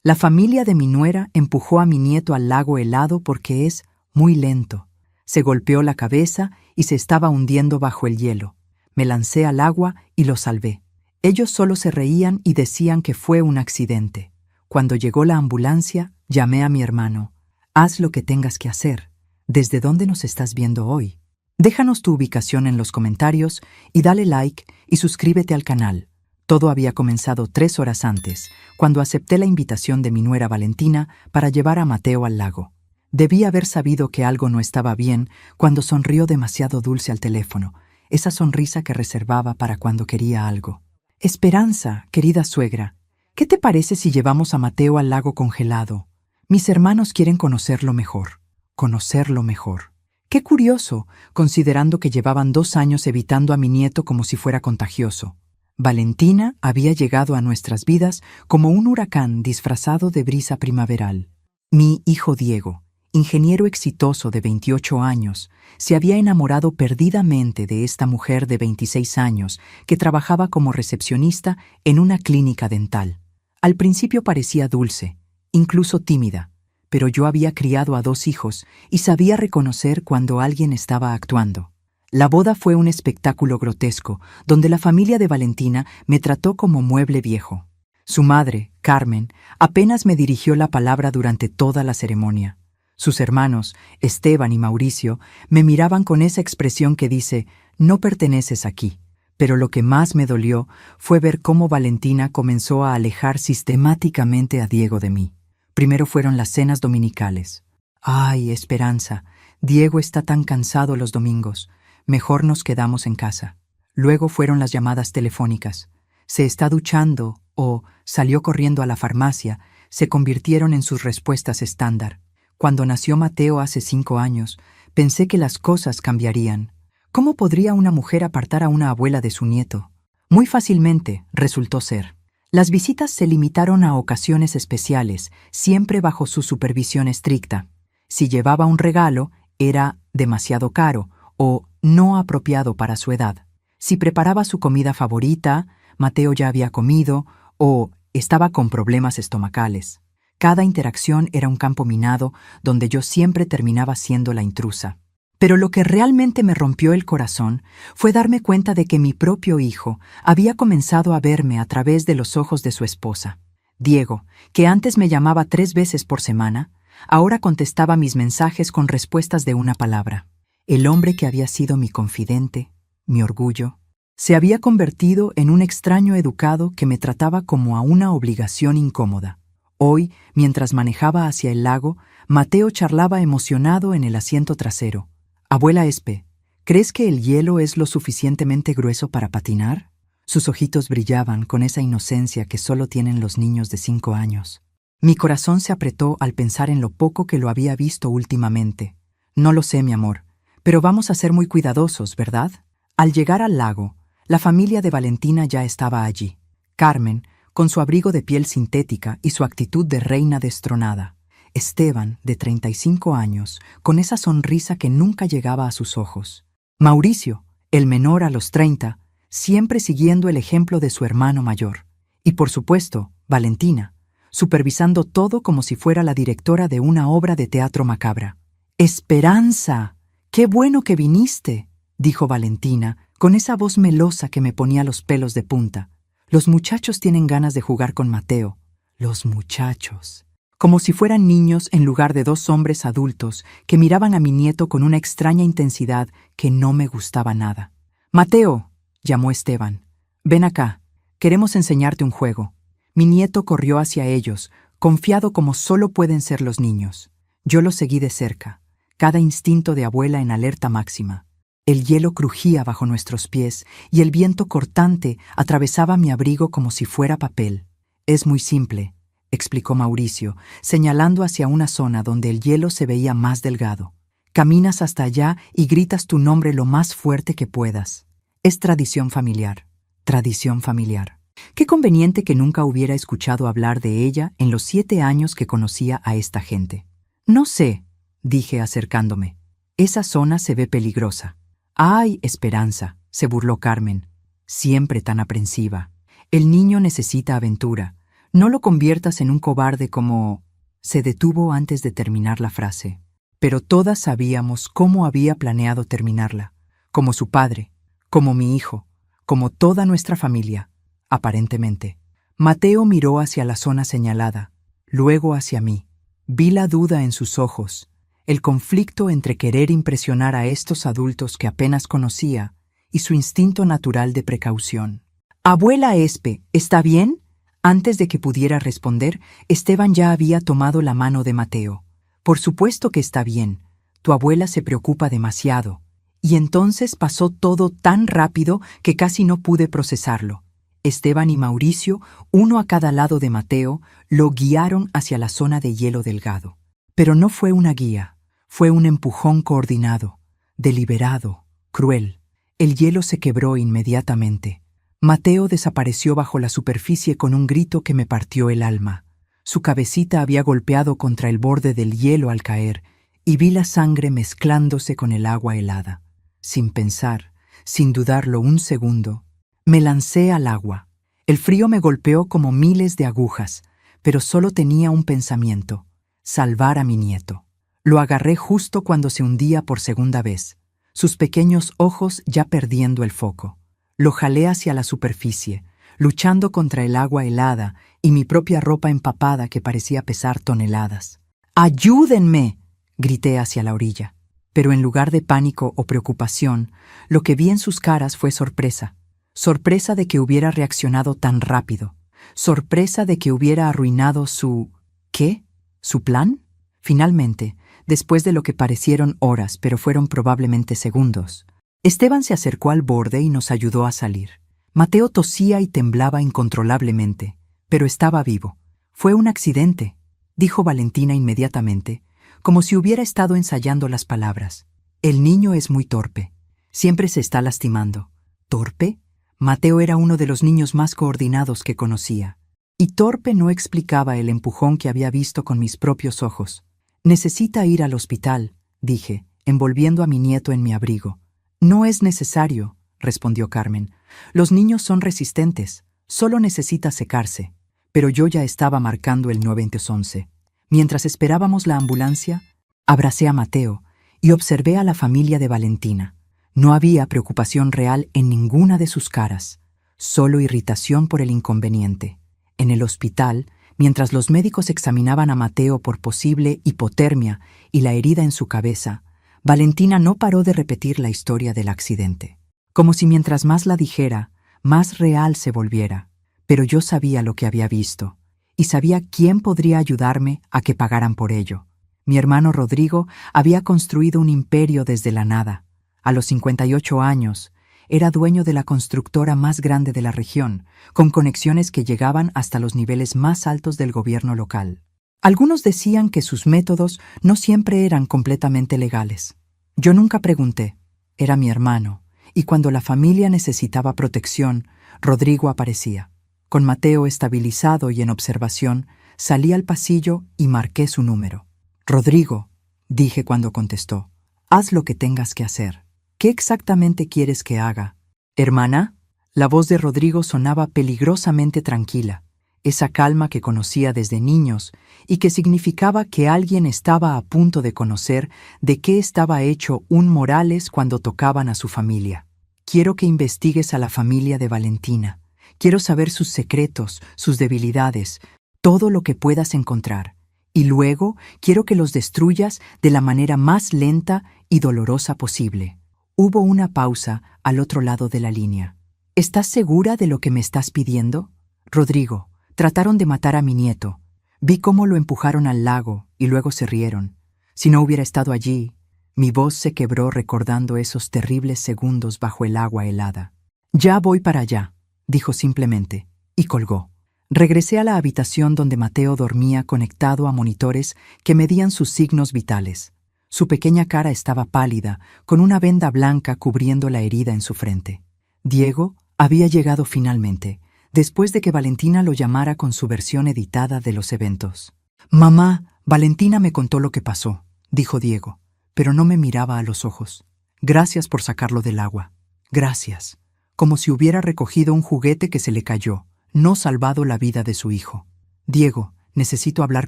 La familia de mi nuera empujó a mi nieto al lago helado porque es muy lento. Se golpeó la cabeza y se estaba hundiendo bajo el hielo. Me lancé al agua y lo salvé. Ellos solo se reían y decían que fue un accidente. Cuando llegó la ambulancia, llamé a mi hermano. Haz lo que tengas que hacer. ¿Desde dónde nos estás viendo hoy? Déjanos tu ubicación en los comentarios y dale like y suscríbete al canal. Todo había comenzado 3 horas antes, cuando acepté la invitación de mi nuera Valentina para llevar a Mateo al lago. Debí haber sabido que algo no estaba bien cuando sonrió demasiado dulce al teléfono, esa sonrisa que reservaba para cuando quería algo. Esperanza, querida suegra, ¿qué te parece si llevamos a Mateo al lago congelado? Mis hermanos quieren conocerlo mejor. Conocerlo mejor. Qué curioso, considerando que llevaban 2 años evitando a mi nieto como si fuera contagioso. Valentina había llegado a nuestras vidas como un huracán disfrazado de brisa primaveral. Mi hijo Diego, ingeniero exitoso de 28 años, se había enamorado perdidamente de esta mujer de 26 años que trabajaba como recepcionista en una clínica dental. Al principio parecía dulce, incluso tímida, pero yo había criado a 2 hijos y sabía reconocer cuando alguien estaba actuando. La boda fue un espectáculo grotesco, donde la familia de Valentina me trató como mueble viejo. Su madre, Carmen, apenas me dirigió la palabra durante toda la ceremonia. Sus hermanos, Esteban y Mauricio, me miraban con esa expresión que dice, no perteneces aquí. Pero lo que más me dolió fue ver cómo Valentina comenzó a alejar sistemáticamente a Diego de mí. Primero fueron las cenas dominicales. Ay, Esperanza, Diego está tan cansado los domingos. Mejor nos quedamos en casa. Luego fueron las llamadas telefónicas. Se está duchando o salió corriendo a la farmacia, se convirtieron en sus respuestas estándar. Cuando nació Mateo hace 5 años, pensé que las cosas cambiarían. ¿Cómo podría una mujer apartar a una abuela de su nieto? Muy fácilmente, resultó ser. Las visitas se limitaron a ocasiones especiales, siempre bajo su supervisión estricta. Si llevaba un regalo, era demasiado caro o no apropiado para su edad. Si preparaba su comida favorita, Mateo ya había comido o estaba con problemas estomacales. Cada interacción era un campo minado donde yo siempre terminaba siendo la intrusa. Pero lo que realmente me rompió el corazón fue darme cuenta de que mi propio hijo había comenzado a verme a través de los ojos de su esposa. Diego, que antes me llamaba 3 veces por semana, ahora contestaba mis mensajes con respuestas de una palabra. El hombre que había sido mi confidente, mi orgullo, se había convertido en un extraño educado que me trataba como a una obligación incómoda. Hoy, mientras manejaba hacia el lago, Mateo charlaba emocionado en el asiento trasero. «Abuela Espe, ¿crees que el hielo es lo suficientemente grueso para patinar?» Sus ojitos brillaban con esa inocencia que solo tienen los niños de 5 años. Mi corazón se apretó al pensar en lo poco que lo había visto últimamente. «No lo sé, mi amor, pero vamos a ser muy cuidadosos, ¿verdad?» Al llegar al lago, la familia de Valentina ya estaba allí. Carmen, con su abrigo de piel sintética y su actitud de reina destronada. Esteban, de 35 años, con esa sonrisa que nunca llegaba a sus ojos. Mauricio, el menor a los 30, siempre siguiendo el ejemplo de su hermano mayor. Y por supuesto, Valentina, supervisando todo como si fuera la directora de una obra de teatro macabra. «¡Esperanza! ¡Qué bueno que viniste!», dijo Valentina, con esa voz melosa que me ponía los pelos de punta. «Los muchachos tienen ganas de jugar con Mateo». Los muchachos. Como si fueran niños en lugar de 2 hombres adultos que miraban a mi nieto con una extraña intensidad que no me gustaba nada. «Mateo», llamó Esteban, «ven acá, queremos enseñarte un juego». Mi nieto corrió hacia ellos, confiado como solo pueden ser los niños. Yo lo seguí de cerca, cada instinto de abuela en alerta máxima. El hielo crujía bajo nuestros pies y el viento cortante atravesaba mi abrigo como si fuera papel. «Es muy simple», explicó Mauricio, señalando hacia una zona donde el hielo se veía más delgado. «Caminas hasta allá y gritas tu nombre lo más fuerte que puedas. Es tradición familiar. Tradición familiar». Qué conveniente que nunca hubiera escuchado hablar de ella en los 7 años que conocía a esta gente. «No sé», dije acercándome. «Esa zona se ve peligrosa». «Ay, Esperanza», se burló Carmen, siempre tan aprensiva. «El niño necesita aventura. No lo conviertas en un cobarde como... Se detuvo antes de terminar la frase. Pero todas sabíamos cómo había planeado terminarla. Como su padre, como mi hijo, como toda nuestra familia, aparentemente. Mateo miró hacia la zona señalada, luego hacia mí. Vi la duda en sus ojos, el conflicto entre querer impresionar a estos adultos que apenas conocía y su instinto natural de precaución. «Abuela Espe, ¿está bien?» Antes de que pudiera responder, Esteban ya había tomado la mano de Mateo. «Por supuesto que está bien. Tu abuela se preocupa demasiado». Y entonces pasó todo tan rápido que casi no pude procesarlo. Esteban y Mauricio, uno a cada lado de Mateo, lo guiaron hacia la zona de hielo delgado. Pero no fue una guía, fue un empujón coordinado, deliberado, cruel. El hielo se quebró inmediatamente. Mateo desapareció bajo la superficie con un grito que me partió el alma. Su cabecita había golpeado contra el borde del hielo al caer, y vi la sangre mezclándose con el agua helada. Sin pensar, sin dudarlo un segundo, me lancé al agua. El frío me golpeó como miles de agujas, pero solo tenía un pensamiento: salvar a mi nieto. Lo agarré justo cuando se hundía por segunda vez, sus pequeños ojos ya perdiendo el foco. Lo jalé hacia la superficie, luchando contra el agua helada y mi propia ropa empapada que parecía pesar toneladas. ¡Ayúdenme!, grité hacia la orilla. Pero en lugar de pánico o preocupación, lo que vi en sus caras fue sorpresa. Sorpresa de que hubiera reaccionado tan rápido. Sorpresa de que hubiera arruinado su... ¿qué? ¿Su plan? Finalmente, después de lo que parecieron horas, pero fueron probablemente segundos, Esteban se acercó al borde y nos ayudó a salir. Mateo tosía y temblaba incontrolablemente, pero estaba vivo. «Fue un accidente», dijo Valentina inmediatamente, como si hubiera estado ensayando las palabras. «El niño es muy torpe. Siempre se está lastimando». ¿Torpe? Mateo era uno de los niños más coordinados que conocía. Y torpe no explicaba el empujón que había visto con mis propios ojos. «Necesita ir al hospital», dije, envolviendo a mi nieto en mi abrigo. «No es necesario», respondió Carmen. «Los niños son resistentes. Solo necesita secarse». Pero yo ya estaba marcando el 911. Mientras esperábamos la ambulancia, abracé a Mateo y observé a la familia de Valentina. No había preocupación real en ninguna de sus caras, solo irritación por el inconveniente. En el hospital, mientras los médicos examinaban a Mateo por posible hipotermia y la herida en su cabeza, Valentina no paró de repetir la historia del accidente, como si mientras más la dijera, más real se volviera. Pero yo sabía lo que había visto, y sabía quién podría ayudarme a que pagaran por ello. Mi hermano Rodrigo había construido un imperio desde la nada. A los 58 años, era dueño de la constructora más grande de la región, con conexiones que llegaban hasta los niveles más altos del gobierno local. Algunos decían que sus métodos no siempre eran completamente legales. Yo nunca pregunté. Era mi hermano, y cuando la familia necesitaba protección, Rodrigo aparecía. Con Mateo estabilizado y en observación, salí al pasillo y marqué su número. «Rodrigo», dije cuando contestó, «haz lo que tengas que hacer». «¿Qué exactamente quieres que haga?» «Hermana». La voz de Rodrigo sonaba peligrosamente tranquila, esa calma que conocía desde niños y que significaba que alguien estaba a punto de conocer de qué estaba hecho un Morales cuando tocaban a su familia. «Quiero que investigues a la familia de Valentina. Quiero saber sus secretos, sus debilidades, todo lo que puedas encontrar. Y luego quiero que los destruyas de la manera más lenta y dolorosa posible». Hubo una pausa al otro lado de la línea. «¿Estás segura de lo que me estás pidiendo?» «Rodrigo, trataron de matar a mi nieto. Vi cómo lo empujaron al lago y luego se rieron. Si no hubiera estado allí...» Mi voz se quebró recordando esos terribles segundos bajo el agua helada. «Ya voy para allá», dijo simplemente, y colgó. Regresé a la habitación donde Mateo dormía conectado a monitores que medían sus signos vitales. Su pequeña cara estaba pálida, con una venda blanca cubriendo la herida en su frente. Diego había llegado finalmente, después de que Valentina lo llamara con su versión editada de los eventos. «Mamá, Valentina me contó lo que pasó», dijo Diego, pero no me miraba a los ojos. «Gracias por sacarlo del agua. Gracias». Como si hubiera recogido un juguete que se le cayó, no salvado la vida de su hijo. Diego, necesito hablar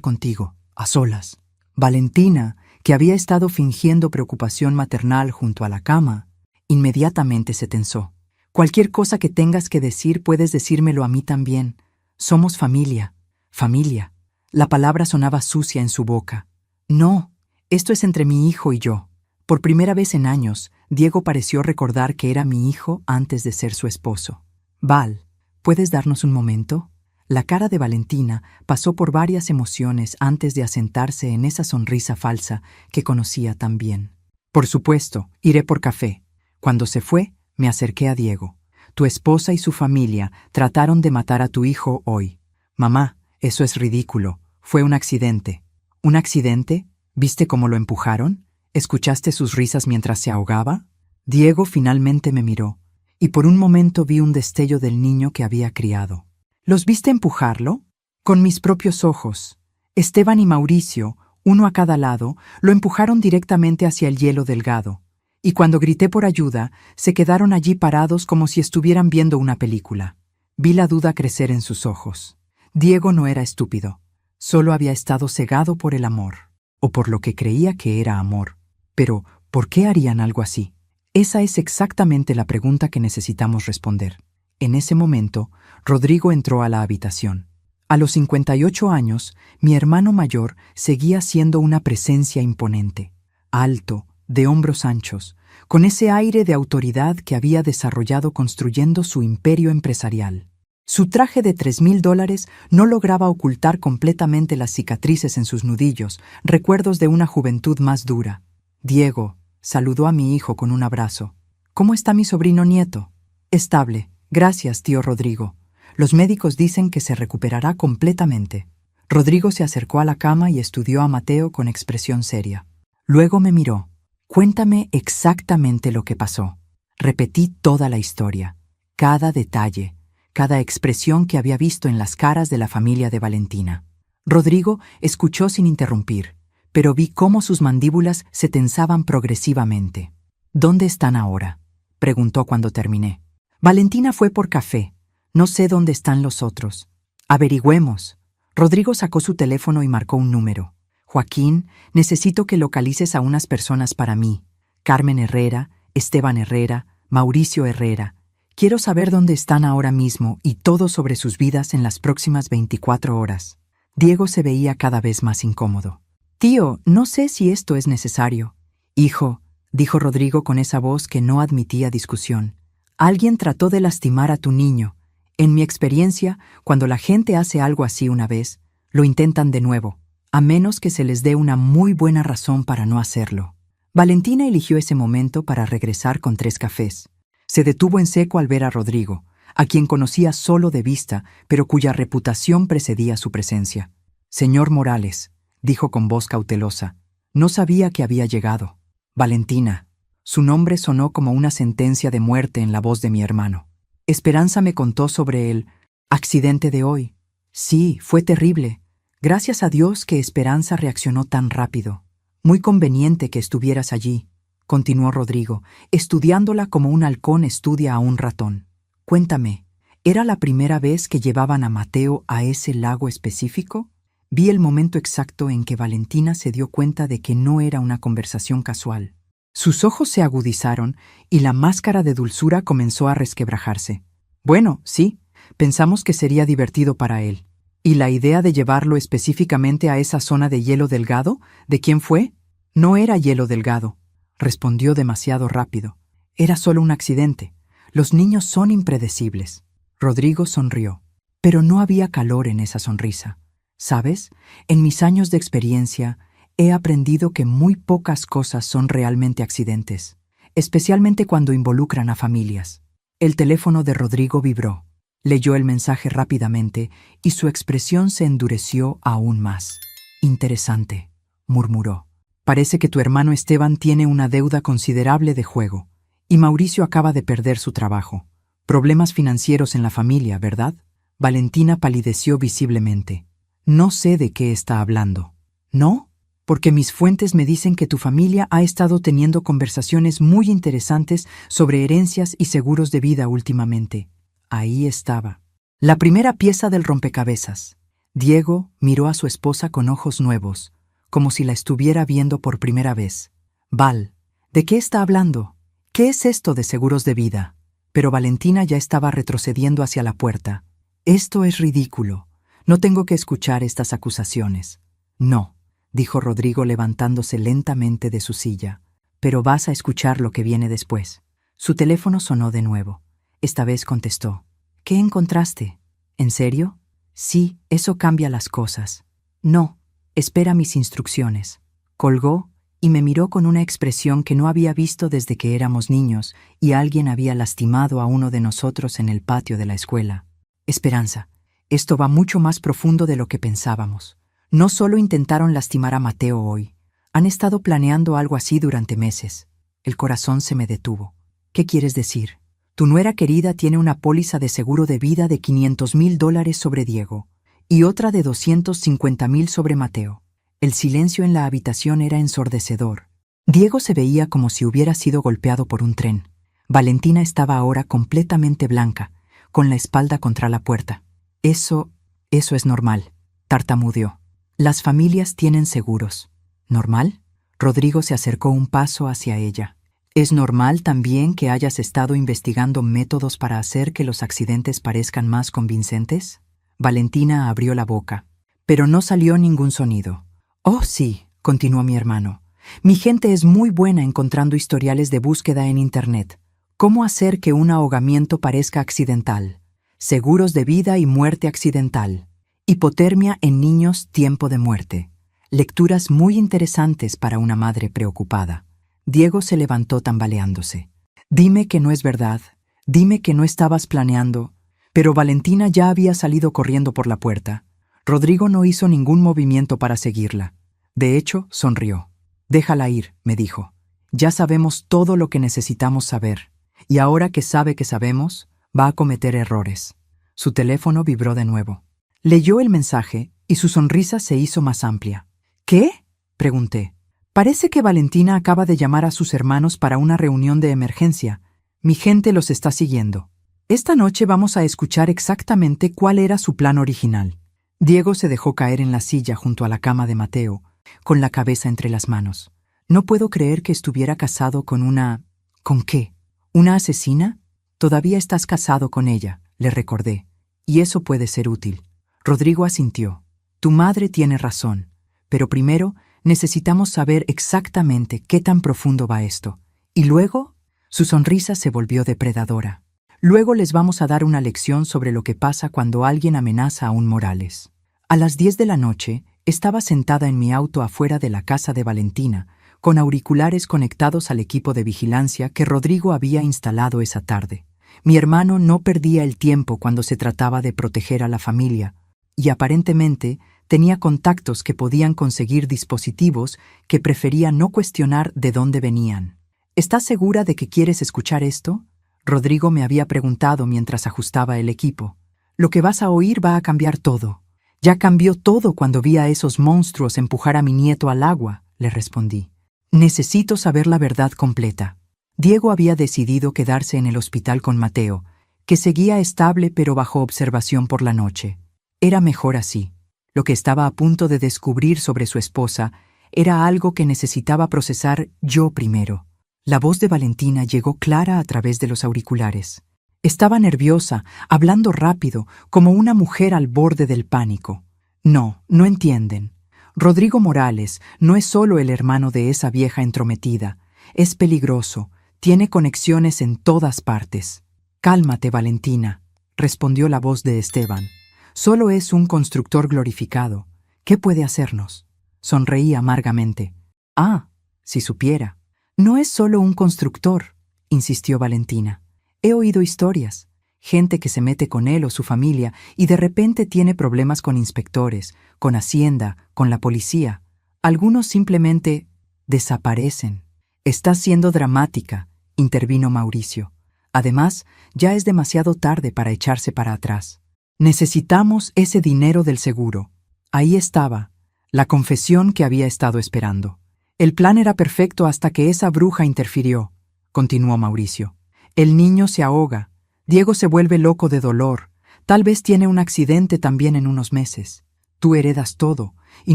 contigo, a solas. Valentina, que había estado fingiendo preocupación maternal junto a la cama, inmediatamente se tensó. Cualquier cosa que tengas que decir puedes decírmelo a mí también. Somos familia. Familia. La palabra sonaba sucia en su boca. No, esto es entre mi hijo y yo. Por primera vez en años, Diego pareció recordar que era mi hijo antes de ser su esposo. Val, ¿puedes darnos un momento? La cara de Valentina pasó por varias emociones antes de asentarse en esa sonrisa falsa que conocía tan bien. Por supuesto, iré por café. Cuando se fue, me acerqué a Diego. Tu esposa y su familia trataron de matar a tu hijo hoy. Mamá, eso es ridículo. Fue un accidente. ¿Un accidente? ¿Viste cómo lo empujaron? ¿Escuchaste sus risas mientras se ahogaba? Diego finalmente me miró, y por un momento vi un destello del niño que había criado. ¿Los viste empujarlo? Con mis propios ojos. Esteban y Mauricio, uno a cada lado, lo empujaron directamente hacia el hielo delgado, y cuando grité por ayuda, se quedaron allí parados como si estuvieran viendo una película. Vi la duda crecer en sus ojos. Diego no era estúpido, solo había estado cegado por el amor, o por lo que creía que era amor. Pero, ¿por qué harían algo así? Esa es exactamente la pregunta que necesitamos responder. En ese momento, Rodrigo entró a la habitación. A los 58 años, mi hermano mayor seguía siendo una presencia imponente, alto, de hombros anchos, con ese aire de autoridad que había desarrollado construyendo su imperio empresarial. Su traje de $3,000 no lograba ocultar completamente las cicatrices en sus nudillos, recuerdos de una juventud más dura. Diego saludó a mi hijo con un abrazo. ¿Cómo está mi sobrino nieto? Estable. Gracias, tío Rodrigo. Los médicos dicen que se recuperará completamente. Rodrigo se acercó a la cama y estudió a Mateo con expresión seria. Luego me miró. Cuéntame exactamente lo que pasó. Repetí toda la historia, cada detalle, cada expresión que había visto en las caras de la familia de Valentina. Rodrigo escuchó sin interrumpir, pero vi cómo sus mandíbulas se tensaban progresivamente. ¿Dónde están ahora?, preguntó cuando terminé. Valentina fue por café. No sé dónde están los otros. Averigüemos. Rodrigo sacó su teléfono y marcó un número. Joaquín, necesito que localices a unas personas para mí. Carmen Herrera, Esteban Herrera, Mauricio Herrera. Quiero saber dónde están ahora mismo y todo sobre sus vidas en las próximas 24 horas. Diego se veía cada vez más incómodo. Tío, no sé si esto es necesario. Hijo, dijo Rodrigo con esa voz que no admitía discusión. Alguien trató de lastimar a tu niño. En mi experiencia, cuando la gente hace algo así una vez, lo intentan de nuevo, a menos que se les dé una muy buena razón para no hacerlo. Valentina eligió ese momento para regresar con 3 cafés. Se detuvo en seco al ver a Rodrigo, a quien conocía solo de vista, pero cuya reputación precedía su presencia. Señor Morales, dijo con voz cautelosa, no sabía que había llegado. Valentina. Su nombre sonó como una sentencia de muerte en la voz de mi hermano. Esperanza me contó sobre el accidente de hoy. Sí, fue terrible. Gracias a Dios que Esperanza reaccionó tan rápido. Muy conveniente que estuvieras allí, continuó Rodrigo, estudiándola como un halcón estudia a un ratón. Cuéntame, ¿era la primera vez que llevaban a Mateo a ese lago específico? Vi el momento exacto en que Valentina se dio cuenta de que no era una conversación casual. Sus ojos se agudizaron y la máscara de dulzura comenzó a resquebrajarse. Bueno, sí, pensamos que sería divertido para él. ¿Y la idea de llevarlo específicamente a esa zona de hielo delgado? ¿De quién fue? No era hielo delgado, respondió demasiado rápido. Era solo un accidente. Los niños son impredecibles. Rodrigo sonrió, pero no había calor en esa sonrisa. ¿Sabes? En mis años de experiencia, he aprendido que muy pocas cosas son realmente accidentes, especialmente cuando involucran a familias. El teléfono de Rodrigo vibró. Leyó el mensaje rápidamente y su expresión se endureció aún más. Interesante, murmuró. Parece que tu hermano Esteban tiene una deuda considerable de juego, y Mauricio acaba de perder su trabajo. Problemas financieros en la familia, ¿verdad? Valentina palideció visiblemente. No sé de qué está hablando. ¿No? Porque mis fuentes me dicen que tu familia ha estado teniendo conversaciones muy interesantes sobre herencias y seguros de vida últimamente. Ahí estaba. La primera pieza del rompecabezas. Diego miró a su esposa con ojos nuevos, como si la estuviera viendo por primera vez. Val, ¿de qué está hablando? ¿Qué es esto de seguros de vida? Pero Valentina ya estaba retrocediendo hacia la puerta. Esto es ridículo. No tengo que escuchar estas acusaciones. No, dijo Rodrigo levantándose lentamente de su silla. Pero vas a escuchar lo que viene después. Su teléfono sonó de nuevo. Esta vez contestó. ¿Qué encontraste? ¿En serio? Sí, eso cambia las cosas. No, espera mis instrucciones. Colgó y me miró con una expresión que no había visto desde que éramos niños y alguien había lastimado a uno de nosotros en el patio de la escuela. Esperanza, esto va mucho más profundo de lo que pensábamos. No solo intentaron lastimar a Mateo hoy, han estado planeando algo así durante meses. El corazón se me detuvo. ¿Qué quieres decir? Tu nuera querida tiene una póliza de seguro de vida de $500,000 sobre Diego y otra de $250,000 sobre Mateo. El silencio en la habitación era ensordecedor. Diego se veía como si hubiera sido golpeado por un tren. Valentina estaba ahora completamente blanca, con la espalda contra la puerta. Eso es normal, tartamudeó. Las familias tienen seguros. ¿Normal? Rodrigo se acercó un paso hacia ella. ¿Es normal también que hayas estado investigando métodos para hacer que los accidentes parezcan más convincentes? Valentina abrió la boca, pero no salió ningún sonido. Oh, sí, continuó mi hermano. Mi gente es muy buena encontrando historiales de búsqueda en Internet. ¿Cómo hacer que un ahogamiento parezca accidental? Seguros de vida y muerte accidental. Hipotermia en niños, tiempo de muerte. Lecturas muy interesantes para una madre preocupada. Diego se levantó tambaleándose. Dime que no es verdad. Dime que no estabas planeando. Pero Valentina ya había salido corriendo por la puerta. Rodrigo no hizo ningún movimiento para seguirla. De hecho, sonrió. Déjala ir, me dijo. Ya sabemos todo lo que necesitamos saber. Y ahora que sabe que sabemos, va a cometer errores. Su teléfono vibró de nuevo. Leyó el mensaje y su sonrisa se hizo más amplia. ¿Qué? Pregunté. Parece que Valentina acaba de llamar a sus hermanos para una reunión de emergencia. Mi gente los está siguiendo. Esta noche vamos a escuchar exactamente cuál era su plan original. Diego se dejó caer en la silla junto a la cama de Mateo, con la cabeza entre las manos. No puedo creer que estuviera casado con una... ¿Con qué? ¿Una asesina? Todavía estás casado con ella, le recordé. Y eso puede ser útil. Rodrigo asintió. Tu madre tiene razón. Pero primero necesitamos saber exactamente qué tan profundo va esto. Y luego, su sonrisa se volvió depredadora. Luego les vamos a dar una lección sobre lo que pasa cuando alguien amenaza a un Morales. A las 10 de la noche, estaba sentada en mi auto afuera de la casa de Valentina, con auriculares conectados al equipo de vigilancia que Rodrigo había instalado esa tarde. Mi hermano no perdía el tiempo cuando se trataba de proteger a la familia, y aparentemente tenía contactos que podían conseguir dispositivos que prefería no cuestionar de dónde venían. ¿Estás segura de que quieres escuchar esto? Rodrigo me había preguntado mientras ajustaba el equipo. Lo que vas a oír va a cambiar todo. Ya cambió todo cuando vi a esos monstruos empujar a mi nieto al agua, le respondí. Necesito saber la verdad completa. Diego había decidido quedarse en el hospital con Mateo, que seguía estable pero bajo observación por la noche. Era mejor así. Lo que estaba a punto de descubrir sobre su esposa era algo que necesitaba procesar yo primero. La voz de Valentina llegó clara a través de los auriculares. Estaba nerviosa, hablando rápido, como una mujer al borde del pánico. No entienden. Rodrigo Morales no es solo el hermano de esa vieja entrometida. Es peligroso, tiene conexiones en todas partes. Cálmate, Valentina, respondió la voz de Esteban. Solo es un constructor glorificado. ¿Qué puede hacernos? Sonreí amargamente. Ah, si supiera. No es solo un constructor, insistió Valentina. He oído historias. Gente que se mete con él o su familia y de repente tiene problemas con inspectores, con Hacienda, con la policía. Algunos simplemente desaparecen. Estás siendo dramática, intervino Mauricio. Además, ya es demasiado tarde para echarse para atrás. Necesitamos ese dinero del seguro. Ahí estaba, la confesión que había estado esperando. El plan era perfecto hasta que esa bruja interfirió, continuó Mauricio. El niño se ahoga. Diego se vuelve loco de dolor. Tal vez tiene un accidente también en unos meses. Tú heredas todo, y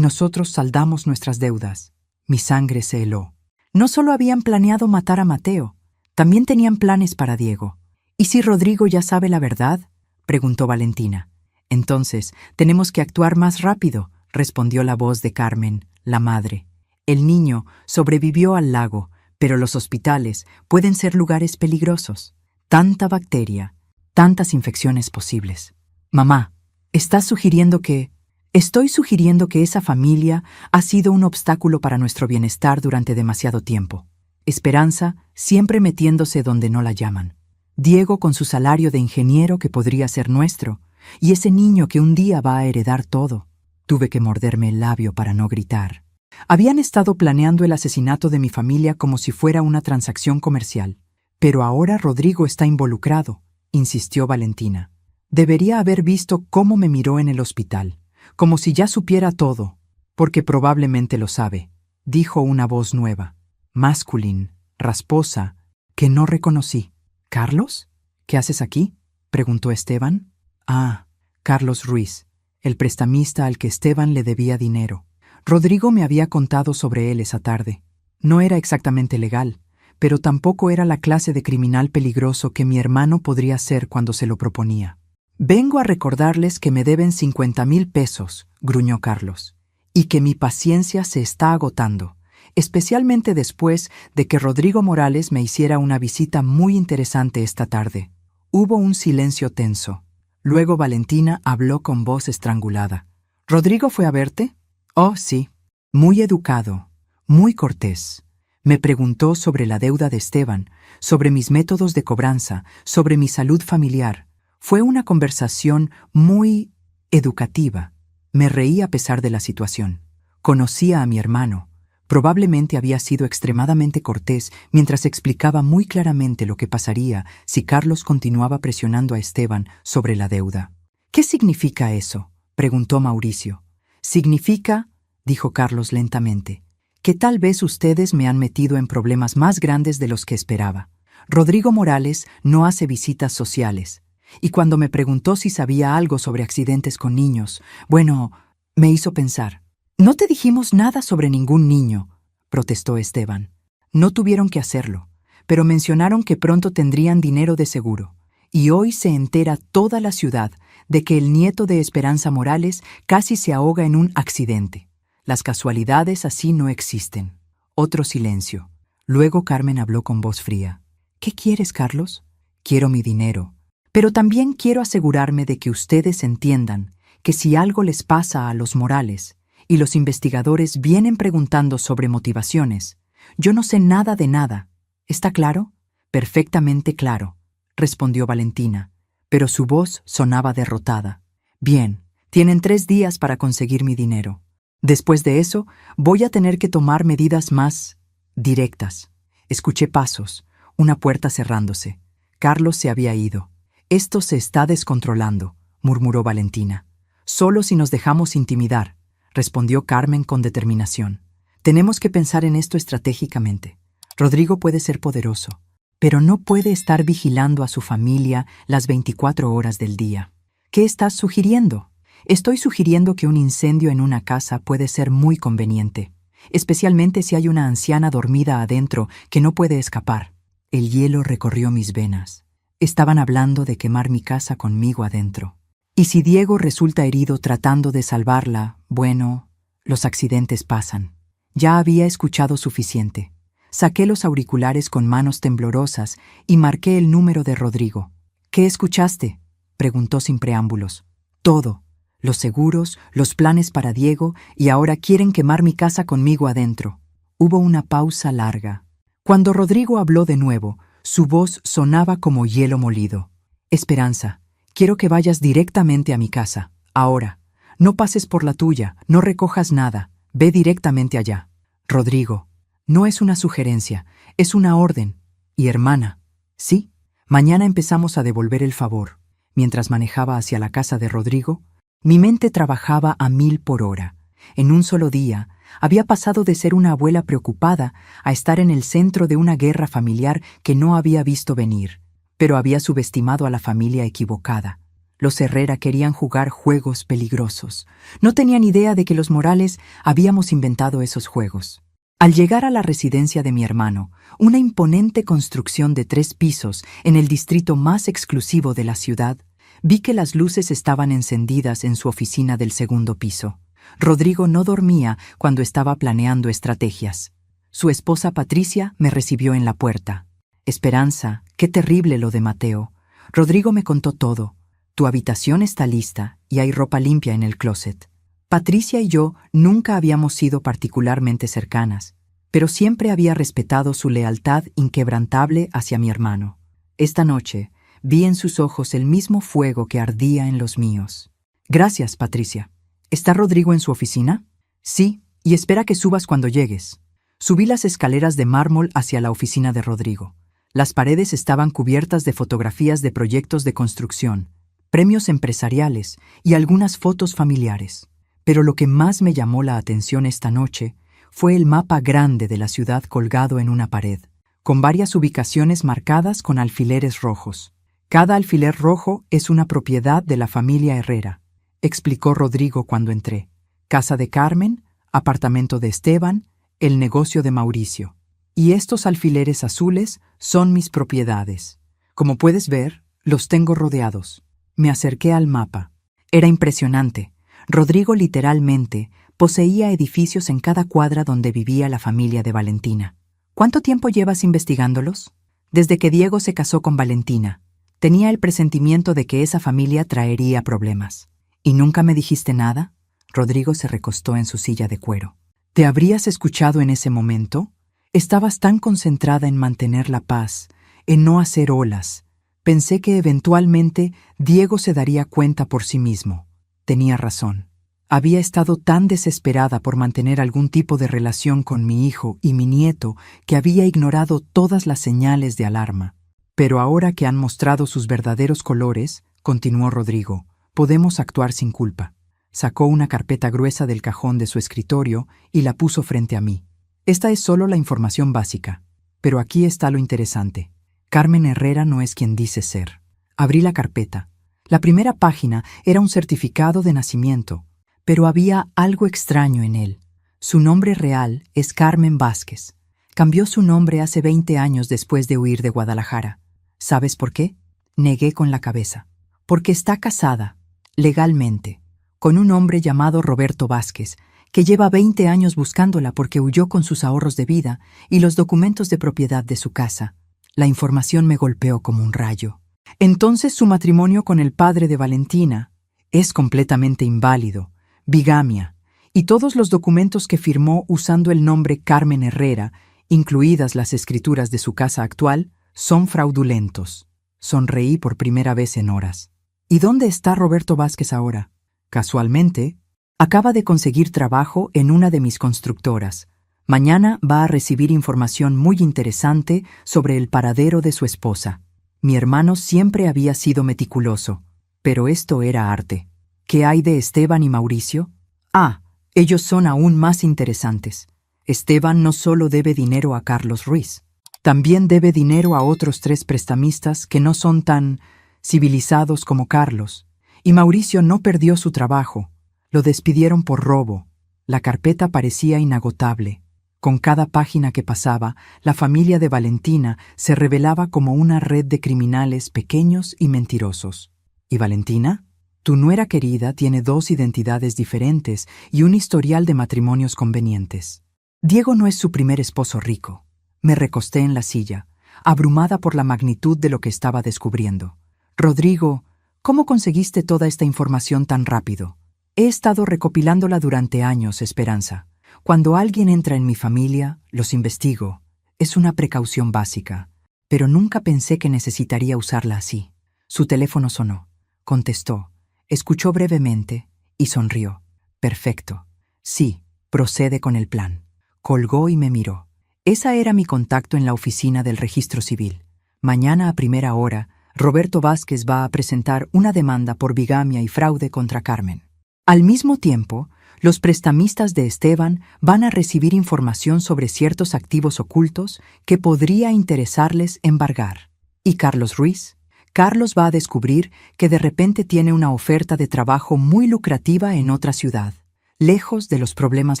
nosotros saldamos nuestras deudas. Mi sangre se heló. No solo habían planeado matar a Mateo, también tenían planes para Diego. ¿Y si Rodrigo ya sabe la verdad?, preguntó Valentina. Entonces, tenemos que actuar más rápido, respondió la voz de Carmen, la madre. El niño sobrevivió al lago, pero los hospitales pueden ser lugares peligrosos. Tanta bacteria, tantas infecciones posibles. Mamá, ¿estás sugiriendo que... Estoy sugiriendo que esa familia ha sido un obstáculo para nuestro bienestar durante demasiado tiempo. Esperanza siempre metiéndose donde no la llaman. Diego con su salario de ingeniero que podría ser nuestro, y ese niño que un día va a heredar todo. Tuve que morderme el labio para no gritar. Habían estado planeando el asesinato de mi familia como si fuera una transacción comercial. Pero ahora Rodrigo está involucrado, insistió Valentina. Debería haber visto cómo me miró en el hospital, como si ya supiera todo, porque probablemente lo sabe, dijo una voz nueva, masculina, rasposa, que no reconocí. ¿Carlos? ¿Qué haces aquí?, preguntó Esteban. Ah, Carlos Ruiz, el prestamista al que Esteban le debía dinero. Rodrigo me había contado sobre él esa tarde. No era exactamente legal, pero tampoco era la clase de criminal peligroso que mi hermano podría ser cuando se lo proponía. Vengo a recordarles que me deben 50,000 pesos, gruñó Carlos, y que mi paciencia se está agotando, especialmente después de que Rodrigo Morales me hiciera una visita muy interesante esta tarde. Hubo un silencio tenso. Luego Valentina habló con voz estrangulada. ¿Rodrigo fue a verte? Oh, sí. Muy educado, muy cortés. Me preguntó sobre la deuda de Esteban, sobre mis métodos de cobranza, sobre mi salud familiar. Fue una conversación muy educativa. Me reí a pesar de la situación. Conocía a mi hermano. Probablemente había sido extremadamente cortés mientras explicaba muy claramente lo que pasaría si Carlos continuaba presionando a Esteban sobre la deuda. ¿Qué significa eso?, preguntó Mauricio. Significa, dijo Carlos lentamente, que tal vez ustedes me han metido en problemas más grandes de los que esperaba. Rodrigo Morales no hace visitas sociales. Y cuando me preguntó si sabía algo sobre accidentes con niños, bueno, me hizo pensar. No te dijimos nada sobre ningún niño, protestó Esteban. No tuvieron que hacerlo, pero mencionaron que pronto tendrían dinero de seguro. Y hoy se entera toda la ciudad de que el nieto de Esperanza Morales casi se ahoga en un accidente. Las casualidades así no existen. Otro silencio. Luego Carmen habló con voz fría. ¿Qué quieres, Carlos? Quiero mi dinero. Pero también quiero asegurarme de que ustedes entiendan que si algo les pasa a los Morales y los investigadores vienen preguntando sobre motivaciones, yo no sé nada de nada. ¿Está claro? Perfectamente claro, respondió Valentina, pero su voz sonaba derrotada. Bien, tienen 3 días para conseguir mi dinero. Después de eso, voy a tener que tomar medidas más directas. Escuché pasos, una puerta cerrándose. Carlos se había ido. Esto se está descontrolando, murmuró Valentina. Solo si nos dejamos intimidar, respondió Carmen con determinación. Tenemos que pensar en esto estratégicamente. Rodrigo puede ser poderoso, pero no puede estar vigilando a su familia las 24 horas del día. ¿Qué estás sugiriendo? Estoy sugiriendo que un incendio en una casa puede ser muy conveniente, especialmente si hay una anciana dormida adentro que no puede escapar. El hielo recorrió mis venas. Estaban hablando de quemar mi casa conmigo adentro. Y si Diego resulta herido tratando de salvarla, bueno, los accidentes pasan. Ya había escuchado suficiente. Saqué los auriculares con manos temblorosas y marqué el número de Rodrigo. ¿Qué escuchaste?, preguntó sin preámbulos. Todo. Los seguros, los planes para Diego, y ahora quieren quemar mi casa conmigo adentro. Hubo una pausa larga. Cuando Rodrigo habló de nuevo, su voz sonaba como hielo molido. Esperanza, quiero que vayas directamente a mi casa, ahora. No pases por la tuya, no recojas nada, ve directamente allá. Rodrigo, no es una sugerencia, es una orden. Y hermana, ¿sí? Mañana empezamos a devolver el favor. Mientras manejaba hacia la casa de Rodrigo, mi mente trabajaba a 1000 por hora. En un solo día, había pasado de ser una abuela preocupada a estar en el centro de una guerra familiar que no había visto venir, pero había subestimado a la familia equivocada. Los Herrera querían jugar juegos peligrosos. No tenían idea de que los Morales habíamos inventado esos juegos. Al llegar a la residencia de mi hermano, una imponente construcción de 3 pisos en el distrito más exclusivo de la ciudad, vi que las luces estaban encendidas en su oficina del 2º piso. Rodrigo no dormía cuando estaba planeando estrategias. Su esposa Patricia me recibió en la puerta. Esperanza, qué terrible lo de Mateo. Rodrigo me contó todo. Tu habitación está lista y hay ropa limpia en el closet. Patricia y yo nunca habíamos sido particularmente cercanas, pero siempre había respetado su lealtad inquebrantable hacia mi hermano. Esta noche vi en sus ojos el mismo fuego que ardía en los míos. Gracias, Patricia. ¿Está Rodrigo en su oficina? Sí, y espera que subas cuando llegues. Subí las escaleras de mármol hacia la oficina de Rodrigo. Las paredes estaban cubiertas de fotografías de proyectos de construcción, premios empresariales y algunas fotos familiares. Pero lo que más me llamó la atención esta noche fue el mapa grande de la ciudad colgado en una pared, con varias ubicaciones marcadas con alfileres rojos. Cada alfiler rojo es una propiedad de la familia Herrera, explicó Rodrigo cuando entré. Casa de Carmen, apartamento de Esteban, el negocio de Mauricio. Y estos alfileres azules son mis propiedades. Como puedes ver, los tengo rodeados. Me acerqué al mapa. Era impresionante. Rodrigo literalmente poseía edificios en cada cuadra donde vivía la familia de Valentina. ¿Cuánto tiempo llevas investigándolos? Desde que Diego se casó con Valentina. Tenía el presentimiento de que esa familia traería problemas. ¿Y nunca me dijiste nada? Rodrigo se recostó en su silla de cuero. ¿Te habrías escuchado en ese momento? Estabas tan concentrada en mantener la paz, en no hacer olas. Pensé que eventualmente Diego se daría cuenta por sí mismo. Tenía razón. Había estado tan desesperada por mantener algún tipo de relación con mi hijo y mi nieto que había ignorado todas las señales de alarma. Pero ahora que han mostrado sus verdaderos colores, continuó Rodrigo, podemos actuar sin culpa. Sacó una carpeta gruesa del cajón de su escritorio y la puso frente a mí. Esta es solo la información básica, pero aquí está lo interesante. Carmen Herrera no es quien dice ser. Abrí la carpeta. La primera página era un certificado de nacimiento, pero había algo extraño en él. Su nombre real es Carmen Vázquez. Cambió su nombre hace 20 años después de huir de Guadalajara. ¿Sabes por qué? Negué con la cabeza. Porque está casada, legalmente, con un hombre llamado Roberto Vázquez, que lleva 20 años buscándola porque huyó con sus ahorros de vida y los documentos de propiedad de su casa. La información me golpeó como un rayo. Entonces su matrimonio con el padre de Valentina es completamente inválido, bigamia, y todos los documentos que firmó usando el nombre Carmen Herrera, incluidas las escrituras de su casa actual, son fraudulentos. Sonreí por primera vez en horas. ¿Y dónde está Roberto Vázquez ahora? Casualmente, acaba de conseguir trabajo en una de mis constructoras. Mañana va a recibir información muy interesante sobre el paradero de su esposa. Mi hermano siempre había sido meticuloso, pero esto era arte. ¿Qué hay de Esteban y Mauricio? Ah, ellos son aún más interesantes. Esteban no solo debe dinero a Carlos Ruiz, también debe dinero a otros 3 prestamistas que no son tan civilizados como Carlos. Y Mauricio no perdió su trabajo. Lo despidieron por robo. La carpeta parecía inagotable. Con cada página que pasaba, la familia de Valentina se revelaba como una red de criminales pequeños y mentirosos. ¿Y Valentina? Tu nuera querida tiene 2 identidades diferentes y un historial de matrimonios convenientes. Diego no es su primer esposo rico. Me recosté en la silla, abrumada por la magnitud de lo que estaba descubriendo. Rodrigo, ¿cómo conseguiste toda esta información tan rápido? He estado recopilándola durante años, Esperanza. Cuando alguien entra en mi familia, los investigo. Es una precaución básica, pero nunca pensé que necesitaría usarla así. Su teléfono sonó. Contestó. Escuchó brevemente y sonrió. Perfecto. Sí, procede con el plan. Colgó y me miró. Esa era mi contacto en la oficina del registro civil. Mañana a primera hora, Roberto Vázquez va a presentar una demanda por bigamia y fraude contra Carmen. Al mismo tiempo, los prestamistas de Esteban van a recibir información sobre ciertos activos ocultos que podría interesarles embargar. ¿Y Carlos Ruiz? Carlos va a descubrir que de repente tiene una oferta de trabajo muy lucrativa en otra ciudad, lejos de los problemas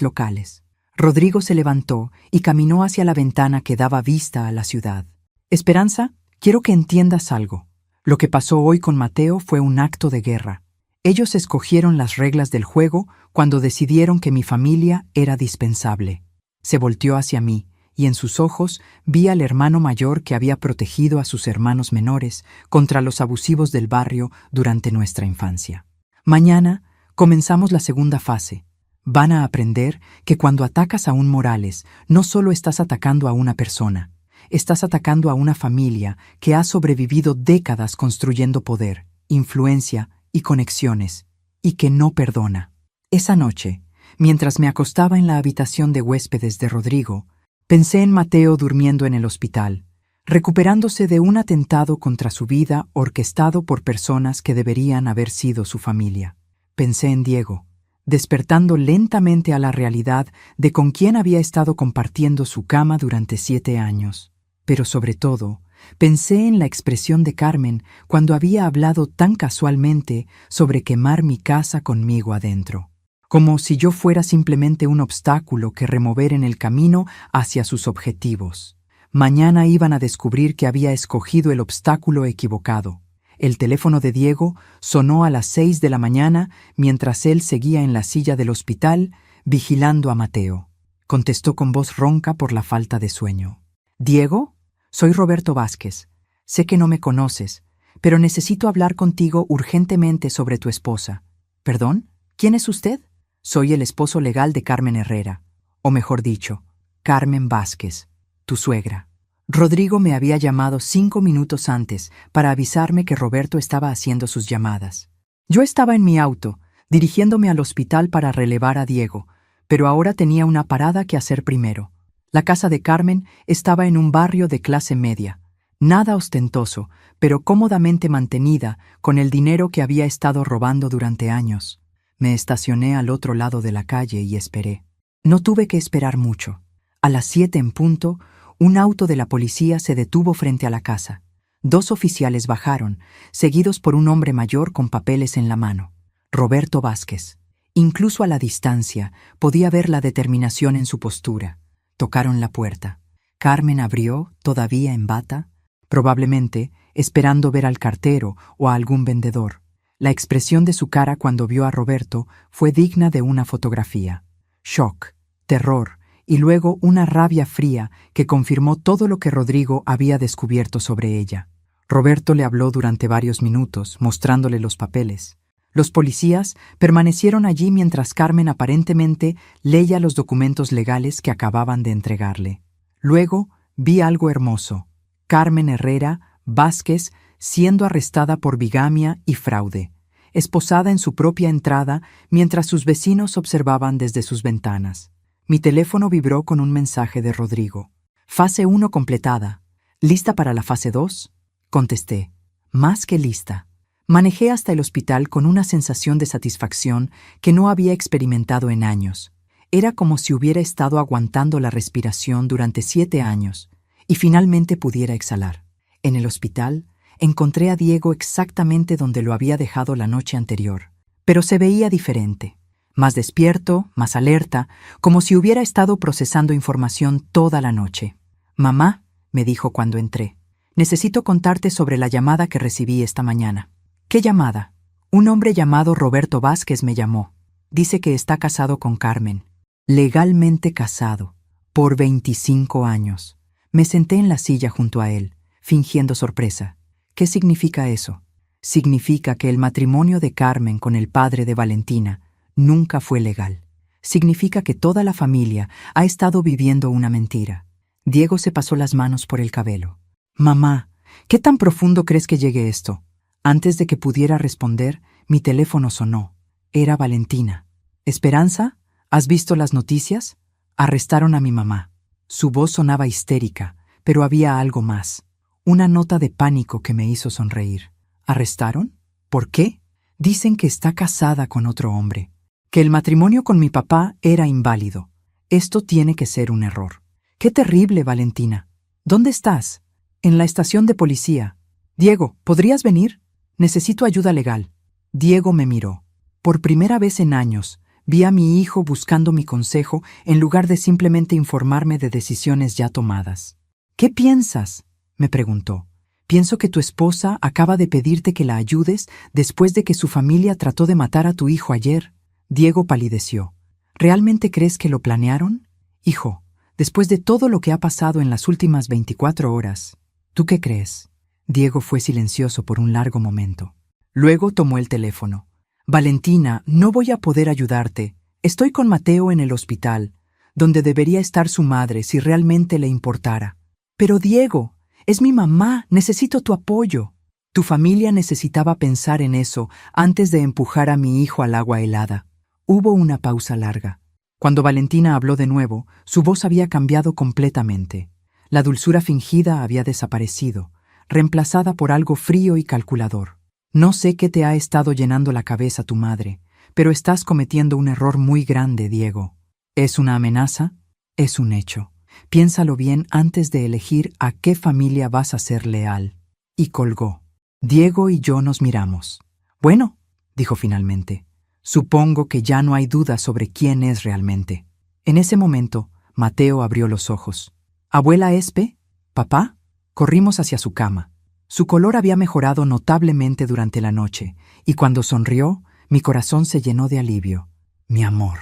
locales. Rodrigo se levantó y caminó hacia la ventana que daba vista a la ciudad. Esperanza, quiero que entiendas algo. Lo que pasó hoy con Mateo fue un acto de guerra. Ellos escogieron las reglas del juego cuando decidieron que mi familia era dispensable. Se volteó hacia mí, y en sus ojos vi al hermano mayor que había protegido a sus hermanos menores contra los abusivos del barrio durante nuestra infancia. Mañana comenzamos la segunda fase. Van a aprender que cuando atacas a un Morales, no solo estás atacando a una persona, estás atacando a una familia que ha sobrevivido décadas construyendo poder, influencia y conexiones, y que no perdona. Esa noche, mientras me acostaba en la habitación de huéspedes de Rodrigo, pensé en Mateo durmiendo en el hospital, recuperándose de un atentado contra su vida orquestado por personas que deberían haber sido su familia. Pensé en Diego, despertando lentamente a la realidad de con quién había estado compartiendo su cama durante 7 años. Pero sobre todo, pensé en la expresión de Carmen cuando había hablado tan casualmente sobre quemar mi casa conmigo adentro, como si yo fuera simplemente un obstáculo que remover en el camino hacia sus objetivos. Mañana iban a descubrir que había escogido el obstáculo equivocado. El teléfono de Diego sonó a las 6 de la mañana mientras él seguía en la silla del hospital vigilando a Mateo. Contestó con voz ronca por la falta de sueño. «¿Diego? Soy Roberto Vázquez. Sé que no me conoces, pero necesito hablar contigo urgentemente sobre tu esposa». «¿Perdón? ¿Quién es usted?» «Soy el esposo legal de Carmen Herrera, o mejor dicho, Carmen Vázquez, tu suegra». Rodrigo me había llamado 5 minutos antes para avisarme que Roberto estaba haciendo sus llamadas. Yo estaba en mi auto, dirigiéndome al hospital para relevar a Diego, pero ahora tenía una parada que hacer primero. La casa de Carmen estaba en un barrio de clase media, nada ostentoso, pero cómodamente mantenida con el dinero que había estado robando durante años. Me estacioné al otro lado de la calle y esperé. No tuve que esperar mucho. A las 7 en punto, un auto de la policía se detuvo frente a la casa. 2 oficiales bajaron, seguidos por un hombre mayor con papeles en la mano. Roberto Vázquez. Incluso a la distancia, podía ver la determinación en su postura. Tocaron la puerta. Carmen abrió, todavía en bata, probablemente esperando ver al cartero o a algún vendedor. La expresión de su cara cuando vio a Roberto fue digna de una fotografía. Shock, terror y luego una rabia fría que confirmó todo lo que Rodrigo había descubierto sobre ella. Roberto le habló durante varios minutos, mostrándole los papeles. Los policías permanecieron allí mientras Carmen aparentemente leía los documentos legales que acababan de entregarle. Luego vi algo hermoso. Carmen Herrera Vázquez siendo arrestada por bigamia y fraude, esposada en su propia entrada mientras sus vecinos observaban desde sus ventanas. Mi teléfono vibró con un mensaje de Rodrigo. «Fase 1 completada. ¿Lista para la fase 2?» Contesté. «Más que lista». Manejé hasta el hospital con una sensación de satisfacción que no había experimentado en años. Era como si hubiera estado aguantando la respiración durante 7 años y finalmente pudiera exhalar. En el hospital, encontré a Diego exactamente donde lo había dejado la noche anterior, pero se veía diferente. Más despierto, más alerta, como si hubiera estado procesando información toda la noche. «Mamá», me dijo cuando entré, «necesito contarte sobre la llamada que recibí esta mañana». «¿Qué llamada?» «Un hombre llamado Roberto Vázquez me llamó. Dice que está casado con Carmen. Legalmente casado. Por 25 años». Me senté en la silla junto a él, fingiendo sorpresa. ¿Qué significa eso? Significa que el matrimonio de Carmen con el padre de Valentina nunca fue legal. Significa que toda la familia ha estado viviendo una mentira. Diego se pasó las manos por el cabello. «Mamá, ¿qué tan profundo crees que llegue esto?» Antes de que pudiera responder, mi teléfono sonó. Era Valentina. «¿Esperanza? ¿Has visto las noticias? Arrestaron a mi mamá». Su voz sonaba histérica, pero había algo más. Una nota de pánico que me hizo sonreír. ¿Arrestaron? ¿Por qué? Dicen que está casada con otro hombre. Que el matrimonio con mi papá era inválido. Esto tiene que ser un error. ¡Qué terrible, Valentina! ¿Dónde estás? En la estación de policía. Diego, ¿podrías venir? Necesito ayuda legal. Diego me miró. Por primera vez en años, vi a mi hijo buscando mi consejo en lugar de simplemente informarme de decisiones ya tomadas. ¿Qué piensas?, me preguntó. Pienso que tu esposa acaba de pedirte que la ayudes después de que su familia trató de matar a tu hijo ayer. Diego palideció. ¿Realmente crees que lo planearon? Hijo, después de todo lo que ha pasado en las últimas 24 horas, ¿tú qué crees? Diego fue silencioso por un largo momento. Luego tomó el teléfono. Valentina, no voy a poder ayudarte. Estoy con Mateo en el hospital, donde debería estar su madre si realmente le importara. Pero Diego, es mi mamá, necesito tu apoyo. Tu familia necesitaba pensar en eso antes de empujar a mi hijo al agua helada. Hubo una pausa larga. Cuando Valentina habló de nuevo, su voz había cambiado completamente. La dulzura fingida había desaparecido, reemplazada por algo frío y calculador. No sé qué te ha estado llenando la cabeza tu madre, pero estás cometiendo un error muy grande, Diego. ¿Es una amenaza? Es un hecho. Piénsalo bien antes de elegir a qué familia vas a ser leal. Y colgó. Diego y yo nos miramos. Bueno, dijo finalmente, supongo que ya no hay duda sobre quién es realmente. En ese momento, Mateo abrió los ojos. ¿Abuela Espe? ¿Papá? Corrimos hacia su cama. Su color había mejorado notablemente durante la noche, y cuando sonrió, mi corazón se llenó de alivio. Mi amor.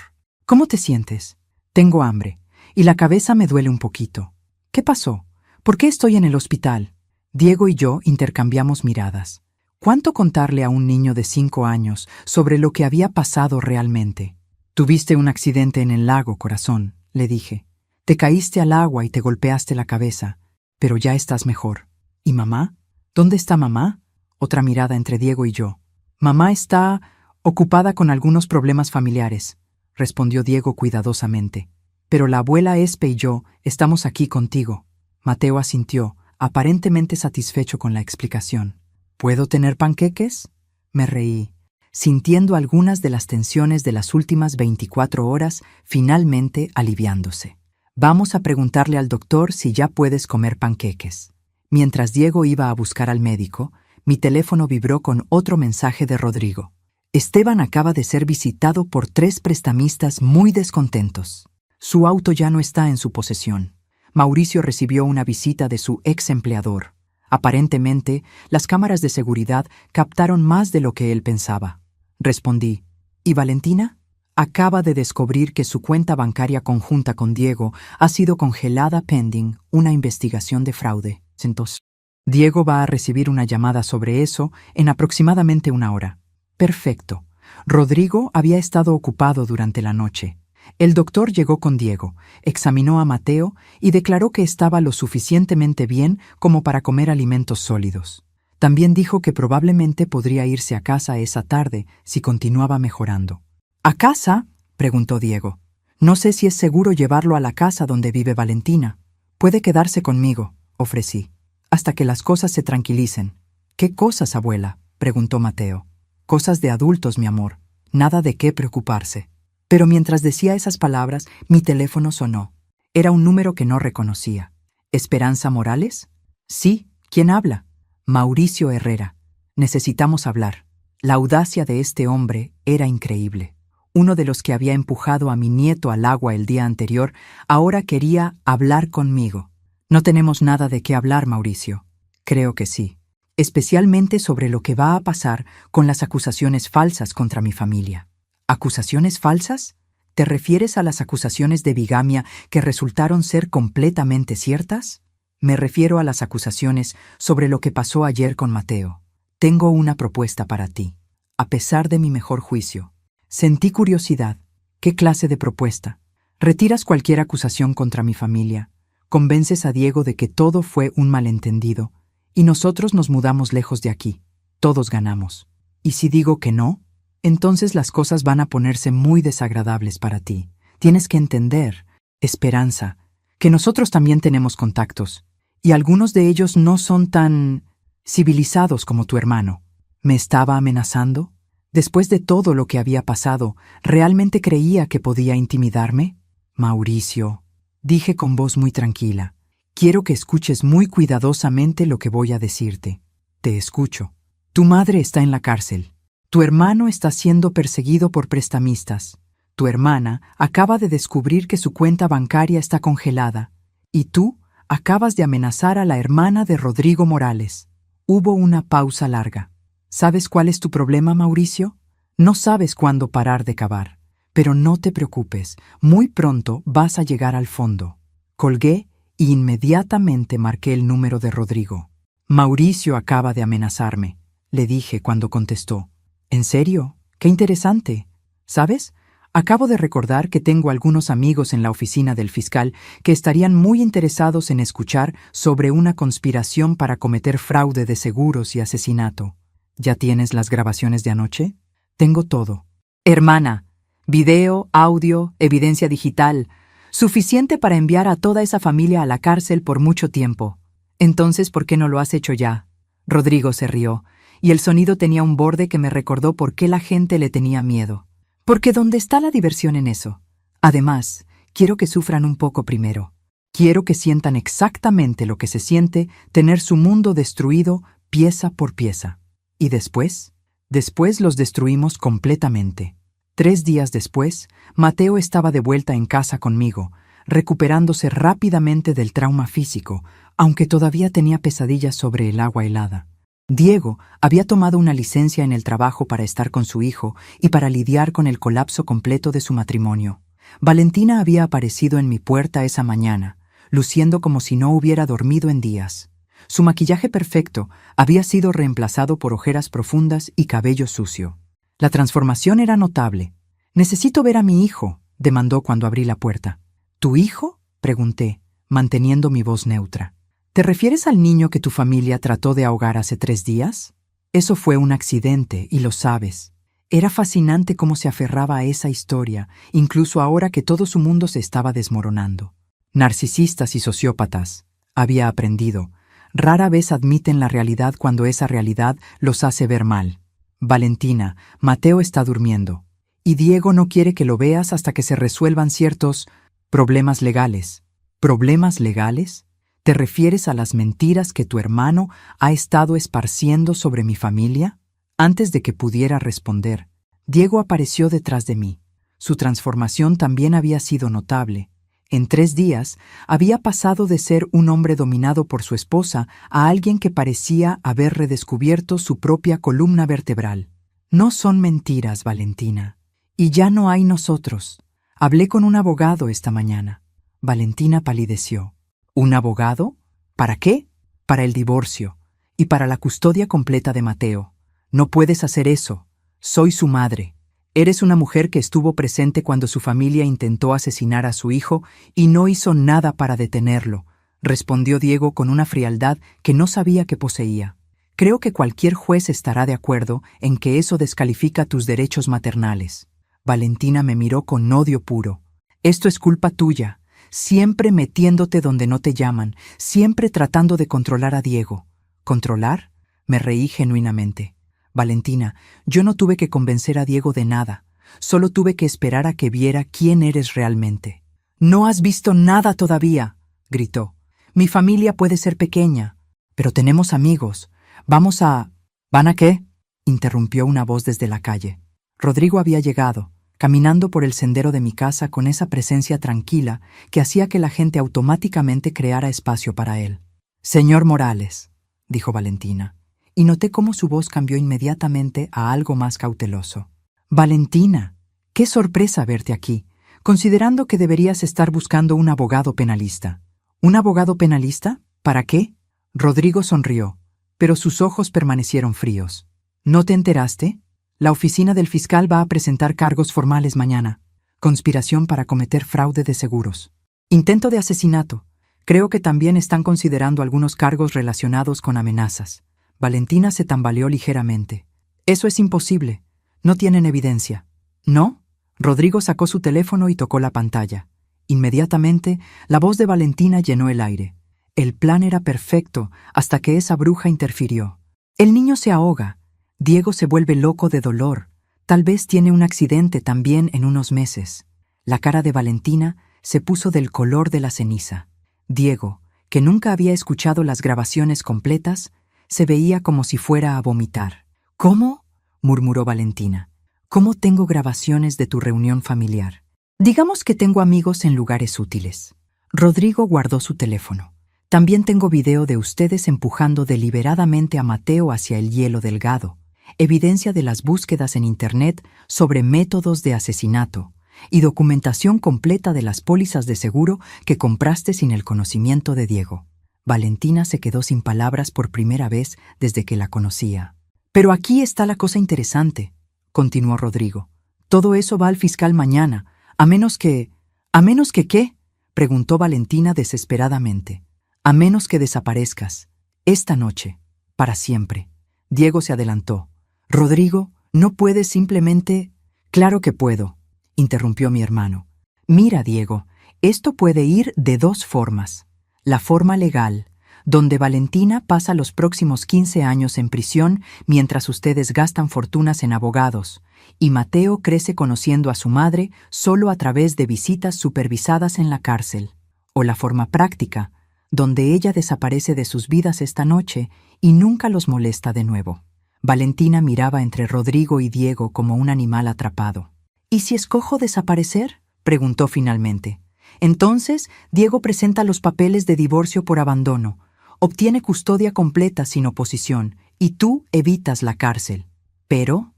¿Cómo te sientes? Tengo hambre, y la cabeza me duele un poquito. ¿Qué pasó? ¿Por qué estoy en el hospital? Diego y yo intercambiamos miradas. ¿Cuánto contarle a un niño de 5 años sobre lo que había pasado realmente? Tuviste un accidente en el lago, corazón, le dije. Te caíste al agua y te golpeaste la cabeza, pero ya estás mejor. ¿Y mamá? ¿Dónde está mamá? Otra mirada entre Diego y yo. Mamá está ocupada con algunos problemas familiares, respondió Diego cuidadosamente. Pero la abuela Espe y yo estamos aquí contigo. Mateo asintió, aparentemente satisfecho con la explicación. ¿Puedo tener panqueques? Me reí, sintiendo algunas de las tensiones de las últimas 24 horas finalmente aliviándose. Vamos a preguntarle al doctor si ya puedes comer panqueques. Mientras Diego iba a buscar al médico, mi teléfono vibró con otro mensaje de Rodrigo. Esteban acaba de ser visitado por 3 prestamistas muy descontentos. Su auto ya no está en su posesión. Mauricio recibió una visita de su ex empleador. Aparentemente, las cámaras de seguridad captaron más de lo que él pensaba. Respondí. ¿Y Valentina? Acaba de descubrir que su cuenta bancaria conjunta con Diego ha sido congelada pending una investigación de fraude. Entonces, Diego va a recibir una llamada sobre eso en aproximadamente 1 hora. Perfecto. Rodrigo había estado ocupado durante la noche. El doctor llegó con Diego, examinó a Mateo y declaró que estaba lo suficientemente bien como para comer alimentos sólidos. También dijo que probablemente podría irse a casa esa tarde si continuaba mejorando. ¿A casa?, preguntó Diego. No sé si es seguro llevarlo a la casa donde vive Valentina. Puede quedarse conmigo, ofrecí, hasta que las cosas se tranquilicen. ¿Qué cosas, abuela?, preguntó Mateo. Cosas de adultos, mi amor. Nada de qué preocuparse. Pero mientras decía esas palabras, mi teléfono sonó. Era un número que no reconocía. ¿Esperanza Morales? Sí, ¿quién habla? Mauricio Herrera. Necesitamos hablar. La audacia de este hombre era increíble. Uno de los que había empujado a mi nieto al agua el día anterior, ahora quería hablar conmigo. No tenemos nada de qué hablar, Mauricio. Creo que sí. Especialmente sobre lo que va a pasar con las acusaciones falsas contra mi familia. ¿Acusaciones falsas? ¿Te refieres a las acusaciones de bigamia que resultaron ser completamente ciertas? Me refiero a las acusaciones sobre lo que pasó ayer con Mateo. Tengo una propuesta para ti. A pesar de mi mejor juicio, sentí curiosidad. ¿Qué clase de propuesta? Retiras cualquier acusación contra mi familia, convences a Diego de que todo fue un malentendido, y nosotros nos mudamos lejos de aquí. Todos ganamos. ¿Y si digo que no? Entonces las cosas van a ponerse muy desagradables para ti. Tienes que entender, Esperanza, que nosotros también tenemos contactos, y algunos de ellos no son tan civilizados como tu hermano. ¿Me estaba amenazando? Después de todo lo que había pasado, ¿realmente creía que podía intimidarme? Mauricio, dije con voz muy tranquila, quiero que escuches muy cuidadosamente lo que voy a decirte. Te escucho. Tu madre está en la cárcel. Tu hermano está siendo perseguido por prestamistas. Tu hermana acaba de descubrir que su cuenta bancaria está congelada. Y tú acabas de amenazar a la hermana de Rodrigo Morales. Hubo una pausa larga. ¿Sabes cuál es tu problema, Mauricio? No sabes cuándo parar de cavar. Pero no te preocupes, muy pronto vas a llegar al fondo. Colgué y inmediatamente marqué el número de Rodrigo. Mauricio acaba de amenazarme, le dije cuando contestó. ¿En serio? ¡Qué interesante! ¿Sabes? Acabo de recordar que tengo algunos amigos en la oficina del fiscal que estarían muy interesados en escuchar sobre una conspiración para cometer fraude de seguros y asesinato. ¿Ya tienes las grabaciones de anoche? Tengo todo. Hermana, video, audio, evidencia digital, suficiente para enviar a toda esa familia a la cárcel por mucho tiempo. Entonces, ¿por qué no lo has hecho ya? Rodrigo se rió, y el sonido tenía un borde que me recordó por qué la gente le tenía miedo. Porque ¿dónde está la diversión en eso? Además, quiero que sufran un poco primero. Quiero que sientan exactamente lo que se siente tener su mundo destruido pieza por pieza. ¿Y después? Después los destruimos completamente. 3 días después, Mateo estaba de vuelta en casa conmigo, recuperándose rápidamente del trauma físico, aunque todavía tenía pesadillas sobre el agua helada. Diego había tomado una licencia en el trabajo para estar con su hijo y para lidiar con el colapso completo de su matrimonio. Valentina había aparecido en mi puerta esa mañana, luciendo como si no hubiera dormido en días. Su maquillaje perfecto había sido reemplazado por ojeras profundas y cabello sucio. La transformación era notable. «Necesito ver a mi hijo», demandó cuando abrí la puerta. «¿Tu hijo?», pregunté, manteniendo mi voz neutra. «¿Te refieres al niño que tu familia trató de ahogar hace 3 días? Eso fue un accidente, y lo sabes». Era fascinante cómo se aferraba a esa historia, incluso ahora que todo su mundo se estaba desmoronando. Narcisistas y sociópatas, había aprendido, rara vez admiten la realidad cuando esa realidad los hace ver mal. «Valentina, Mateo está durmiendo. Y Diego no quiere que lo veas hasta que se resuelvan ciertos problemas legales». ¿Problemas legales? ¿Te refieres a las mentiras que tu hermano ha estado esparciendo sobre mi familia? Antes de que pudiera responder, Diego apareció detrás de mí. Su transformación también había sido notable. En 3 días había pasado de ser un hombre dominado por su esposa a alguien que parecía haber redescubierto su propia columna vertebral. No son mentiras, Valentina. Y ya no hay nosotros. Hablé con un abogado esta mañana. Valentina palideció. ¿Un abogado? ¿Para qué? Para el divorcio y para la custodia completa de Mateo. No puedes hacer eso. Soy su madre. Eres una mujer que estuvo presente cuando su familia intentó asesinar a su hijo y no hizo nada para detenerlo, respondió Diego con una frialdad que no sabía que poseía. Creo que cualquier juez estará de acuerdo en que eso descalifica tus derechos maternales. Valentina me miró con odio puro. Esto es culpa tuya, siempre metiéndote donde no te llaman, siempre tratando de controlar a Diego. ¿Controlar? Me reí genuinamente. Valentina, yo no tuve que convencer a Diego de nada, solo tuve que esperar a que viera quién eres realmente. «No has visto nada todavía», gritó. «Mi familia puede ser pequeña, pero tenemos amigos. Vamos a...» «¿Van a qué?», interrumpió una voz desde la calle. Rodrigo había llegado, caminando por el sendero de mi casa con esa presencia tranquila que hacía que la gente automáticamente creara espacio para él. «Señor Morales», dijo Valentina, y noté cómo su voz cambió inmediatamente a algo más cauteloso. «Valentina, qué sorpresa verte aquí, considerando que deberías estar buscando un abogado penalista». «¿Un abogado penalista? ¿Para qué?». Rodrigo sonrió, pero sus ojos permanecieron fríos. «¿No te enteraste? La oficina del fiscal va a presentar cargos formales mañana. Conspiración para cometer fraude de seguros. Intento de asesinato. Creo que también están considerando algunos cargos relacionados con amenazas». Valentina se tambaleó ligeramente. «Eso es imposible. No tienen evidencia». «¿No?». Rodrigo sacó su teléfono y tocó la pantalla. Inmediatamente, la voz de Valentina llenó el aire. El plan era perfecto hasta que esa bruja interfirió. «El niño se ahoga. Diego se vuelve loco de dolor. Tal vez tiene un accidente también en unos meses». La cara de Valentina se puso del color de la ceniza. Diego, que nunca había escuchado las grabaciones completas, Se veía como si fuera a vomitar. ¿Cómo?, murmuró Valentina. ¿Cómo tengo grabaciones de tu reunión familiar? Digamos que tengo amigos en lugares útiles. Rodrigo guardó su teléfono. También tengo video de ustedes empujando deliberadamente a Mateo hacia el hielo delgado, evidencia de las búsquedas en Internet sobre métodos de asesinato y documentación completa de las pólizas de seguro que compraste sin el conocimiento de Diego. Valentina se quedó sin palabras por primera vez desde que la conocía. Pero aquí está la cosa interesante, continuó Rodrigo. Todo eso va al fiscal mañana, a menos que... ¿A menos que qué?, preguntó Valentina desesperadamente. A menos que desaparezcas. Esta noche. Para siempre. Diego se adelantó. Rodrigo, ¿no puedes simplemente...? Claro que puedo, interrumpió mi hermano. Mira, Diego, esto puede ir de dos formas. La forma legal, donde Valentina pasa los próximos 15 años en prisión mientras ustedes gastan fortunas en abogados, y Mateo crece conociendo a su madre solo a través de visitas supervisadas en la cárcel. O la forma práctica, donde ella desaparece de sus vidas esta noche y nunca los molesta de nuevo. Valentina miraba entre Rodrigo y Diego como un animal atrapado. ¿Y si escojo desaparecer?, preguntó finalmente. Entonces, Diego presenta los papeles de divorcio por abandono, obtiene custodia completa sin oposición, y tú evitas la cárcel. Pero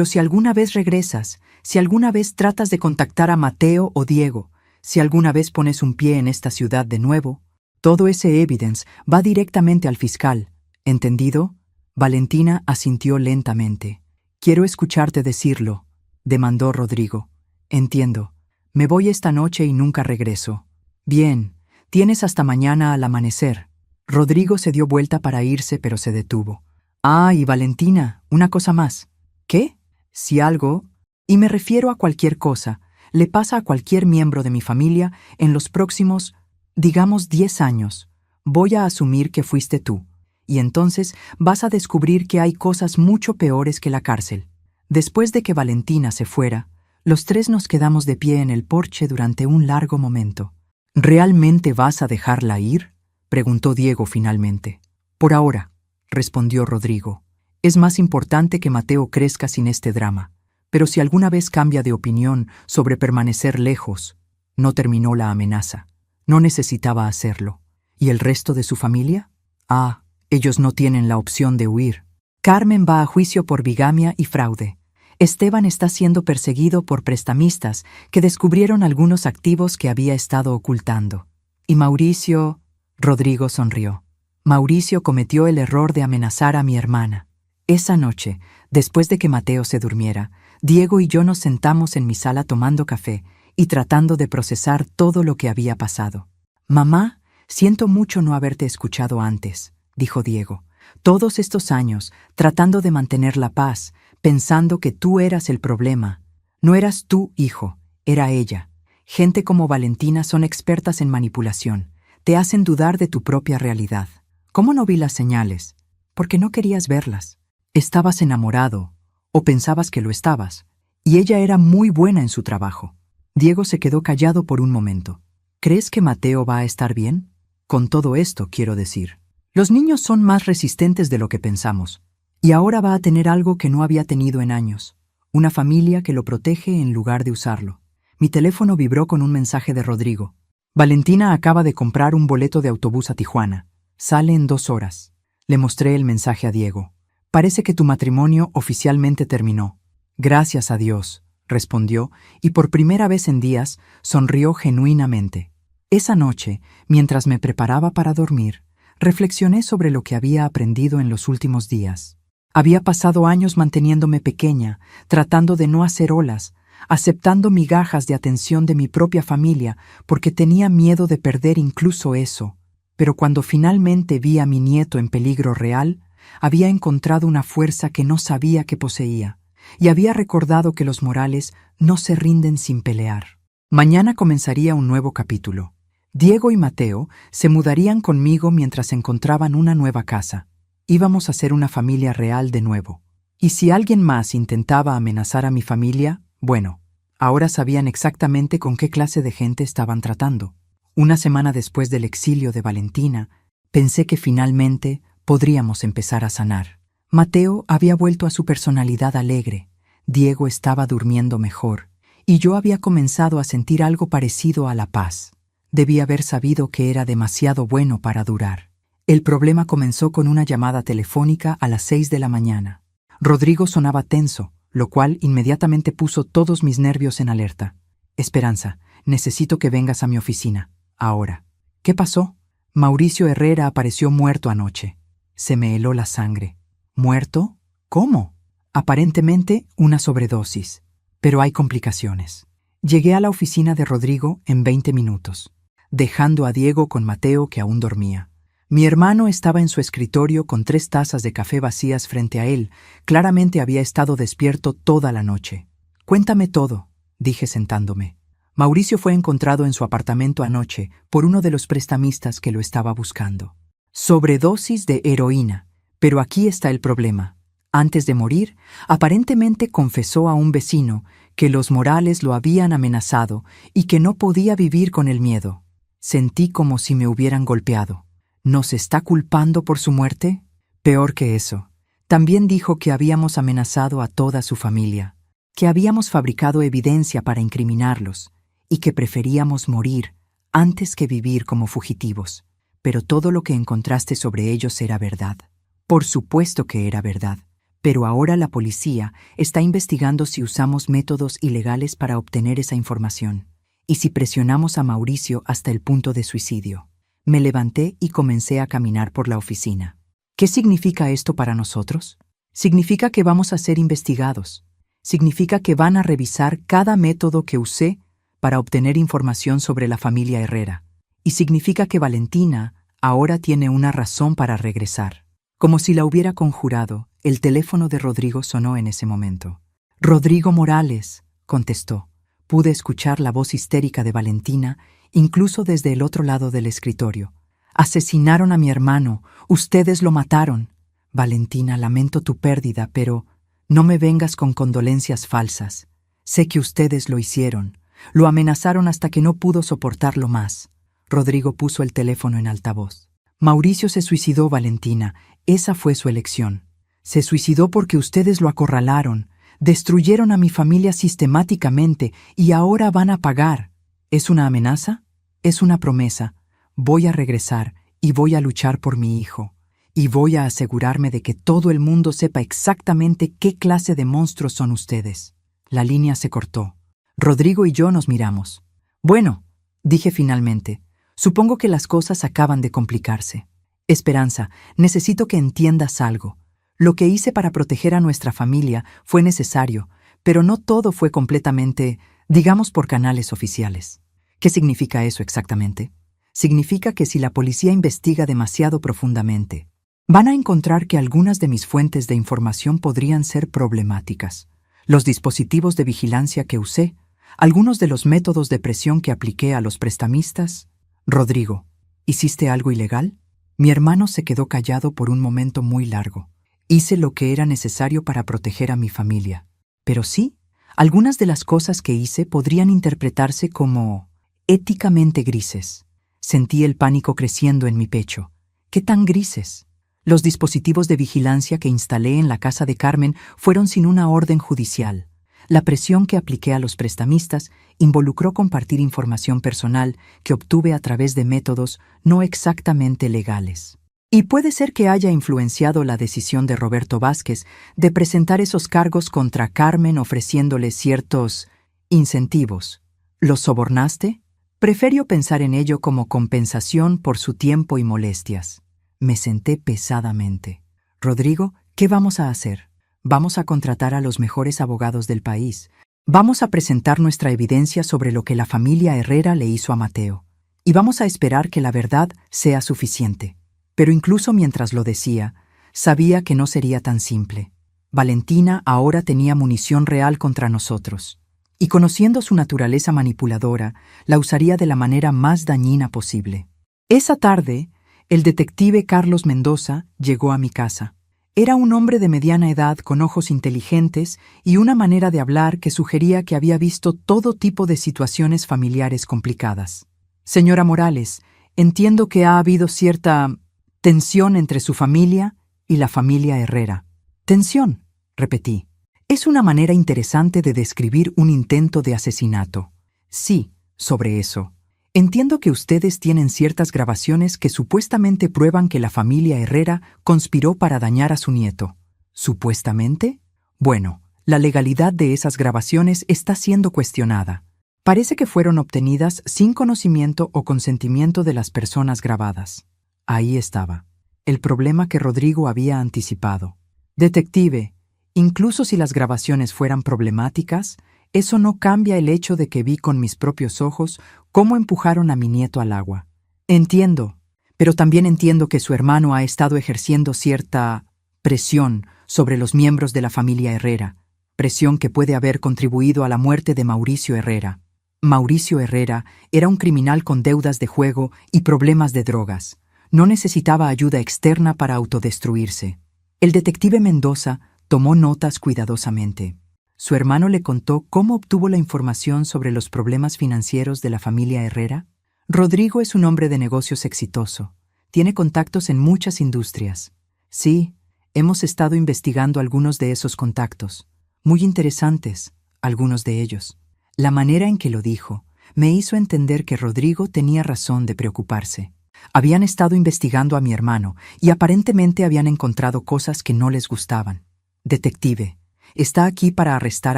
si alguna vez regresas, si alguna vez tratas de contactar a Mateo o Diego, si alguna vez pones un pie en esta ciudad de nuevo, todo ese evidence va directamente al fiscal. ¿Entendido? Valentina asintió lentamente. Quiero escucharte decirlo, demandó Rodrigo. Entiendo. Me voy esta noche y nunca regreso. Bien, tienes hasta mañana al amanecer. Rodrigo se dio vuelta para irse, pero se detuvo. Ah, y Valentina, una cosa más. ¿Qué? Si algo, y me refiero a cualquier cosa, le pasa a cualquier miembro de mi familia en los próximos, digamos, 10 años, voy a asumir que fuiste tú, y entonces vas a descubrir que hay cosas mucho peores que la cárcel. Después de que Valentina se fuera, los tres nos quedamos de pie en el porche durante un largo momento. ¿Realmente vas a dejarla ir?, preguntó Diego finalmente. Por ahora, respondió Rodrigo. Es más importante que Mateo crezca sin este drama, pero si alguna vez cambia de opinión sobre permanecer lejos, no terminó la amenaza. No necesitaba hacerlo. ¿Y el resto de su familia? Ah, ellos no tienen la opción de huir. Carmen va a juicio por bigamia y fraude. Esteban está siendo perseguido por prestamistas que descubrieron algunos activos que había estado ocultando. Y Mauricio... Rodrigo sonrió. Mauricio cometió el error de amenazar a mi hermana. Esa noche, después de que Mateo se durmiera, Diego y yo nos sentamos en mi sala tomando café y tratando de procesar todo lo que había pasado. Mamá, siento mucho no haberte escuchado antes, dijo Diego. Todos estos años, tratando de mantener la paz, pensando que tú eras el problema. No eras tú, hijo, era ella. Gente como Valentina son expertas en manipulación. Te hacen dudar de tu propia realidad. ¿Cómo no vi las señales? Porque no querías verlas. Estabas enamorado, o pensabas que lo estabas, y ella era muy buena en su trabajo. Diego se quedó callado por un momento. ¿Crees que Mateo va a estar bien? Con todo esto, quiero decir. Los niños son más resistentes de lo que pensamos, y ahora va a tener algo que no había tenido en años, una familia que lo protege en lugar de usarlo. Mi teléfono vibró con un mensaje de Rodrigo. Valentina acaba de comprar un boleto de autobús a Tijuana. Sale en 2 horas. Le mostré el mensaje a Diego. Parece que tu matrimonio oficialmente terminó. Gracias a Dios, respondió, y por primera vez en días sonrió genuinamente. Esa noche, mientras me preparaba para dormir, reflexioné sobre lo que había aprendido en los últimos días. Había pasado años manteniéndome pequeña, tratando de no hacer olas, aceptando migajas de atención de mi propia familia porque tenía miedo de perder incluso eso. Pero cuando finalmente vi a mi nieto en peligro real, había encontrado una fuerza que no sabía que poseía, y había recordado que los Morales no se rinden sin pelear. Mañana comenzaría un nuevo capítulo. Diego y Mateo se mudarían conmigo mientras encontraban una nueva casa. Íbamos a ser una familia real de nuevo. Y si alguien más intentaba amenazar a mi familia, bueno, ahora sabían exactamente con qué clase de gente estaban tratando. Una semana después del exilio de Valentina, pensé que finalmente podríamos empezar a sanar. Mateo había vuelto a su personalidad alegre, Diego estaba durmiendo mejor, y yo había comenzado a sentir algo parecido a la paz. Debí haber sabido que era demasiado bueno para durar. El problema comenzó con una llamada telefónica a las 6 de la mañana. Rodrigo sonaba tenso, lo cual inmediatamente puso todos mis nervios en alerta. Esperanza, necesito que vengas a mi oficina. Ahora. ¿Qué pasó? Mauricio Herrera apareció muerto anoche. Se me heló la sangre. ¿Muerto? ¿Cómo? Aparentemente una sobredosis, pero hay complicaciones. Llegué a la oficina de Rodrigo en 20 minutos, dejando a Diego con Mateo que aún dormía. Mi hermano estaba en su escritorio con 3 tazas de café vacías frente a él. Claramente había estado despierto toda la noche. Cuéntame todo, dije sentándome. Mauricio fue encontrado en su apartamento anoche por uno de los prestamistas que lo estaba buscando. Sobredosis de heroína. Pero aquí está el problema. Antes de morir, aparentemente confesó a un vecino que los Morales lo habían amenazado y que no podía vivir con el miedo. Sentí como si me hubieran golpeado. ¿Nos está culpando por su muerte? Peor que eso. También dijo que habíamos amenazado a toda su familia, que habíamos fabricado evidencia para incriminarlos y que preferíamos morir antes que vivir como fugitivos. Pero todo lo que encontraste sobre ellos era verdad. Por supuesto que era verdad. Pero ahora la policía está investigando si usamos métodos ilegales para obtener esa información y si presionamos a Mauricio hasta el punto de suicidio. Me levanté y comencé a caminar por la oficina. ¿Qué significa esto para nosotros? Significa que vamos a ser investigados. Significa que van a revisar cada método que usé para obtener información sobre la familia Herrera. Y significa que Valentina ahora tiene una razón para regresar. Como si la hubiera conjurado, el teléfono de Rodrigo sonó en ese momento. «Rodrigo Morales», contestó. Pude escuchar la voz histérica de Valentina, incluso desde el otro lado del escritorio. «Asesinaron a mi hermano. Ustedes lo mataron». «Valentina, lamento tu pérdida, pero no me vengas con condolencias falsas. Sé que ustedes lo hicieron. Lo amenazaron hasta que no pudo soportarlo más». Rodrigo puso el teléfono en altavoz. «Mauricio se suicidó, Valentina. Esa fue su elección. Se suicidó porque ustedes lo acorralaron, destruyeron a mi familia sistemáticamente y ahora van a pagar. ¿Es una amenaza? Es una promesa. Voy a regresar y voy a luchar por mi hijo. Y voy a asegurarme de que todo el mundo sepa exactamente qué clase de monstruos son ustedes». La línea se cortó. Rodrigo y yo nos miramos. «Bueno», dije finalmente, «supongo que las cosas acaban de complicarse. Esperanza, necesito que entiendas algo. Lo que hice para proteger a nuestra familia fue necesario, pero no todo fue completamente, digamos, por canales oficiales». ¿Qué significa eso exactamente? Significa que si la policía investiga demasiado profundamente, van a encontrar que algunas de mis fuentes de información podrían ser problemáticas. Los dispositivos de vigilancia que usé, algunos de los métodos de presión que apliqué a los prestamistas. Rodrigo, ¿hiciste algo ilegal? Mi hermano se quedó callado por un momento muy largo. Hice lo que era necesario para proteger a mi familia. Pero sí, algunas de las cosas que hice podrían interpretarse como éticamente grises. Sentí el pánico creciendo en mi pecho. ¿Qué tan grises? Los dispositivos de vigilancia que instalé en la casa de Carmen fueron sin una orden judicial. La presión que apliqué a los prestamistas involucró compartir información personal que obtuve a través de métodos no exactamente legales. Y puede ser que haya influenciado la decisión de Roberto Vázquez de presentar esos cargos contra Carmen ofreciéndole ciertos incentivos. ¿Los sobornaste? Prefiero pensar en ello como compensación por su tiempo y molestias. Me senté pesadamente. Rodrigo, ¿qué vamos a hacer? Vamos a contratar a los mejores abogados del país. Vamos a presentar nuestra evidencia sobre lo que la familia Herrera le hizo a Mateo. Y vamos a esperar que la verdad sea suficiente. Pero incluso mientras lo decía, sabía que no sería tan simple. Valentina ahora tenía munición real contra nosotros. Y conociendo su naturaleza manipuladora, la usaría de la manera más dañina posible. Esa tarde, el detective Carlos Mendoza llegó a mi casa. Era un hombre de mediana edad con ojos inteligentes y una manera de hablar que sugería que había visto todo tipo de situaciones familiares complicadas. «Señora Morales, entiendo que ha habido cierta Tensión entre su familia y la familia Herrera. Tensión, repetí. Es una manera interesante de describir un intento de asesinato. Sí, sobre eso. Entiendo que ustedes tienen ciertas grabaciones que supuestamente prueban que la familia Herrera conspiró para dañar a su nieto. ¿Supuestamente? Bueno, la legalidad de esas grabaciones está siendo cuestionada. Parece que fueron obtenidas sin conocimiento o consentimiento de las personas grabadas. Ahí estaba, el problema que Rodrigo había anticipado. Detective, incluso si las grabaciones fueran problemáticas, eso no cambia el hecho de que vi con mis propios ojos cómo empujaron a mi nieto al agua. Entiendo, pero también entiendo que su hermano ha estado ejerciendo cierta presión sobre los miembros de la familia Herrera, presión que puede haber contribuido a la muerte de Mauricio Herrera. Mauricio Herrera era un criminal con deudas de juego y problemas de drogas. No necesitaba ayuda externa para autodestruirse. El detective Mendoza tomó notas cuidadosamente. ¿Su hermano le contó cómo obtuvo la información sobre los problemas financieros de la familia Herrera? Rodrigo es un hombre de negocios exitoso. Tiene contactos en muchas industrias. Sí, hemos estado investigando algunos de esos contactos. Muy interesantes, algunos de ellos. La manera en que lo dijo me hizo entender que Rodrigo tenía razón de preocuparse. Habían estado investigando a mi hermano y aparentemente habían encontrado cosas que no les gustaban. Detective, ¿está aquí para arrestar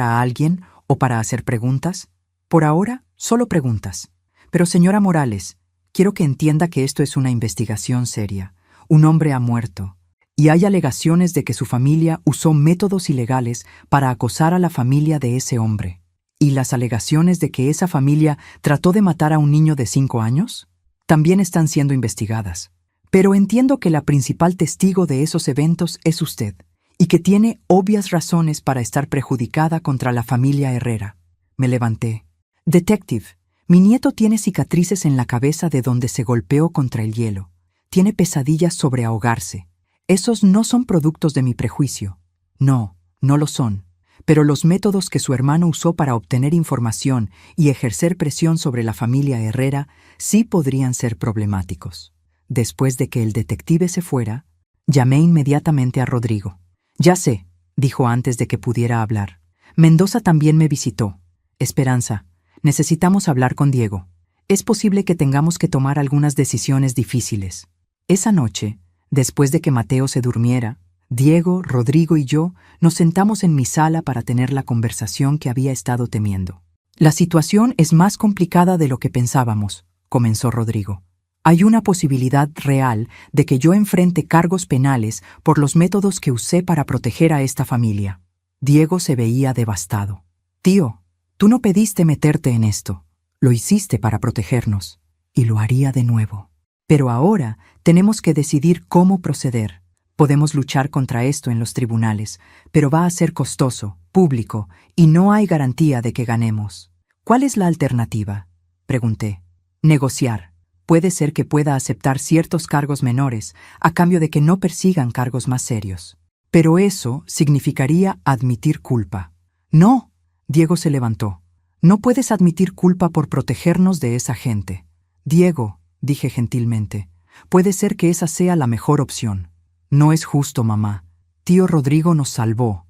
a alguien o para hacer preguntas? Por ahora, solo preguntas. Pero señora Morales, quiero que entienda que esto es una investigación seria. Un hombre ha muerto. Y hay alegaciones de que su familia usó métodos ilegales para acosar a la familia de ese hombre. ¿Y las alegaciones de que esa familia trató de matar a un niño de 5 años? También están siendo investigadas. Pero entiendo que la principal testigo de esos eventos es usted, y que tiene obvias razones para estar perjudicada contra la familia Herrera. Me levanté. Detective, mi nieto tiene cicatrices en la cabeza de donde se golpeó contra el hielo. Tiene pesadillas sobre ahogarse. Esos no son productos de mi prejuicio. No, no lo son. Pero los métodos que su hermano usó para obtener información y ejercer presión sobre la familia Herrera sí podrían ser problemáticos. Después de que el detective se fuera, llamé inmediatamente a Rodrigo. Ya sé, dijo antes de que pudiera hablar. Mendoza también me visitó. Esperanza, necesitamos hablar con Diego. Es posible que tengamos que tomar algunas decisiones difíciles. Esa noche, después de que Mateo se durmiera, Diego, Rodrigo y yo nos sentamos en mi sala para tener la conversación que había estado temiendo. La situación es más complicada de lo que pensábamos, comenzó Rodrigo. Hay una posibilidad real de que yo enfrente cargos penales por los métodos que usé para proteger a esta familia. Diego se veía devastado. Tío, tú no pediste meterte en esto. Lo hiciste para protegernos. Y lo haría de nuevo. Pero ahora tenemos que decidir cómo proceder. Podemos luchar contra esto en los tribunales, pero va a ser costoso, público, y no hay garantía de que ganemos. ¿Cuál es la alternativa?, pregunté. Negociar. Puede ser que pueda aceptar ciertos cargos menores a cambio de que no persigan cargos más serios. Pero eso significaría admitir culpa. No, Diego se levantó. No puedes admitir culpa por protegernos de esa gente. Diego, dije gentilmente, puede ser que esa sea la mejor opción. No es justo, mamá. Tío Rodrigo nos salvó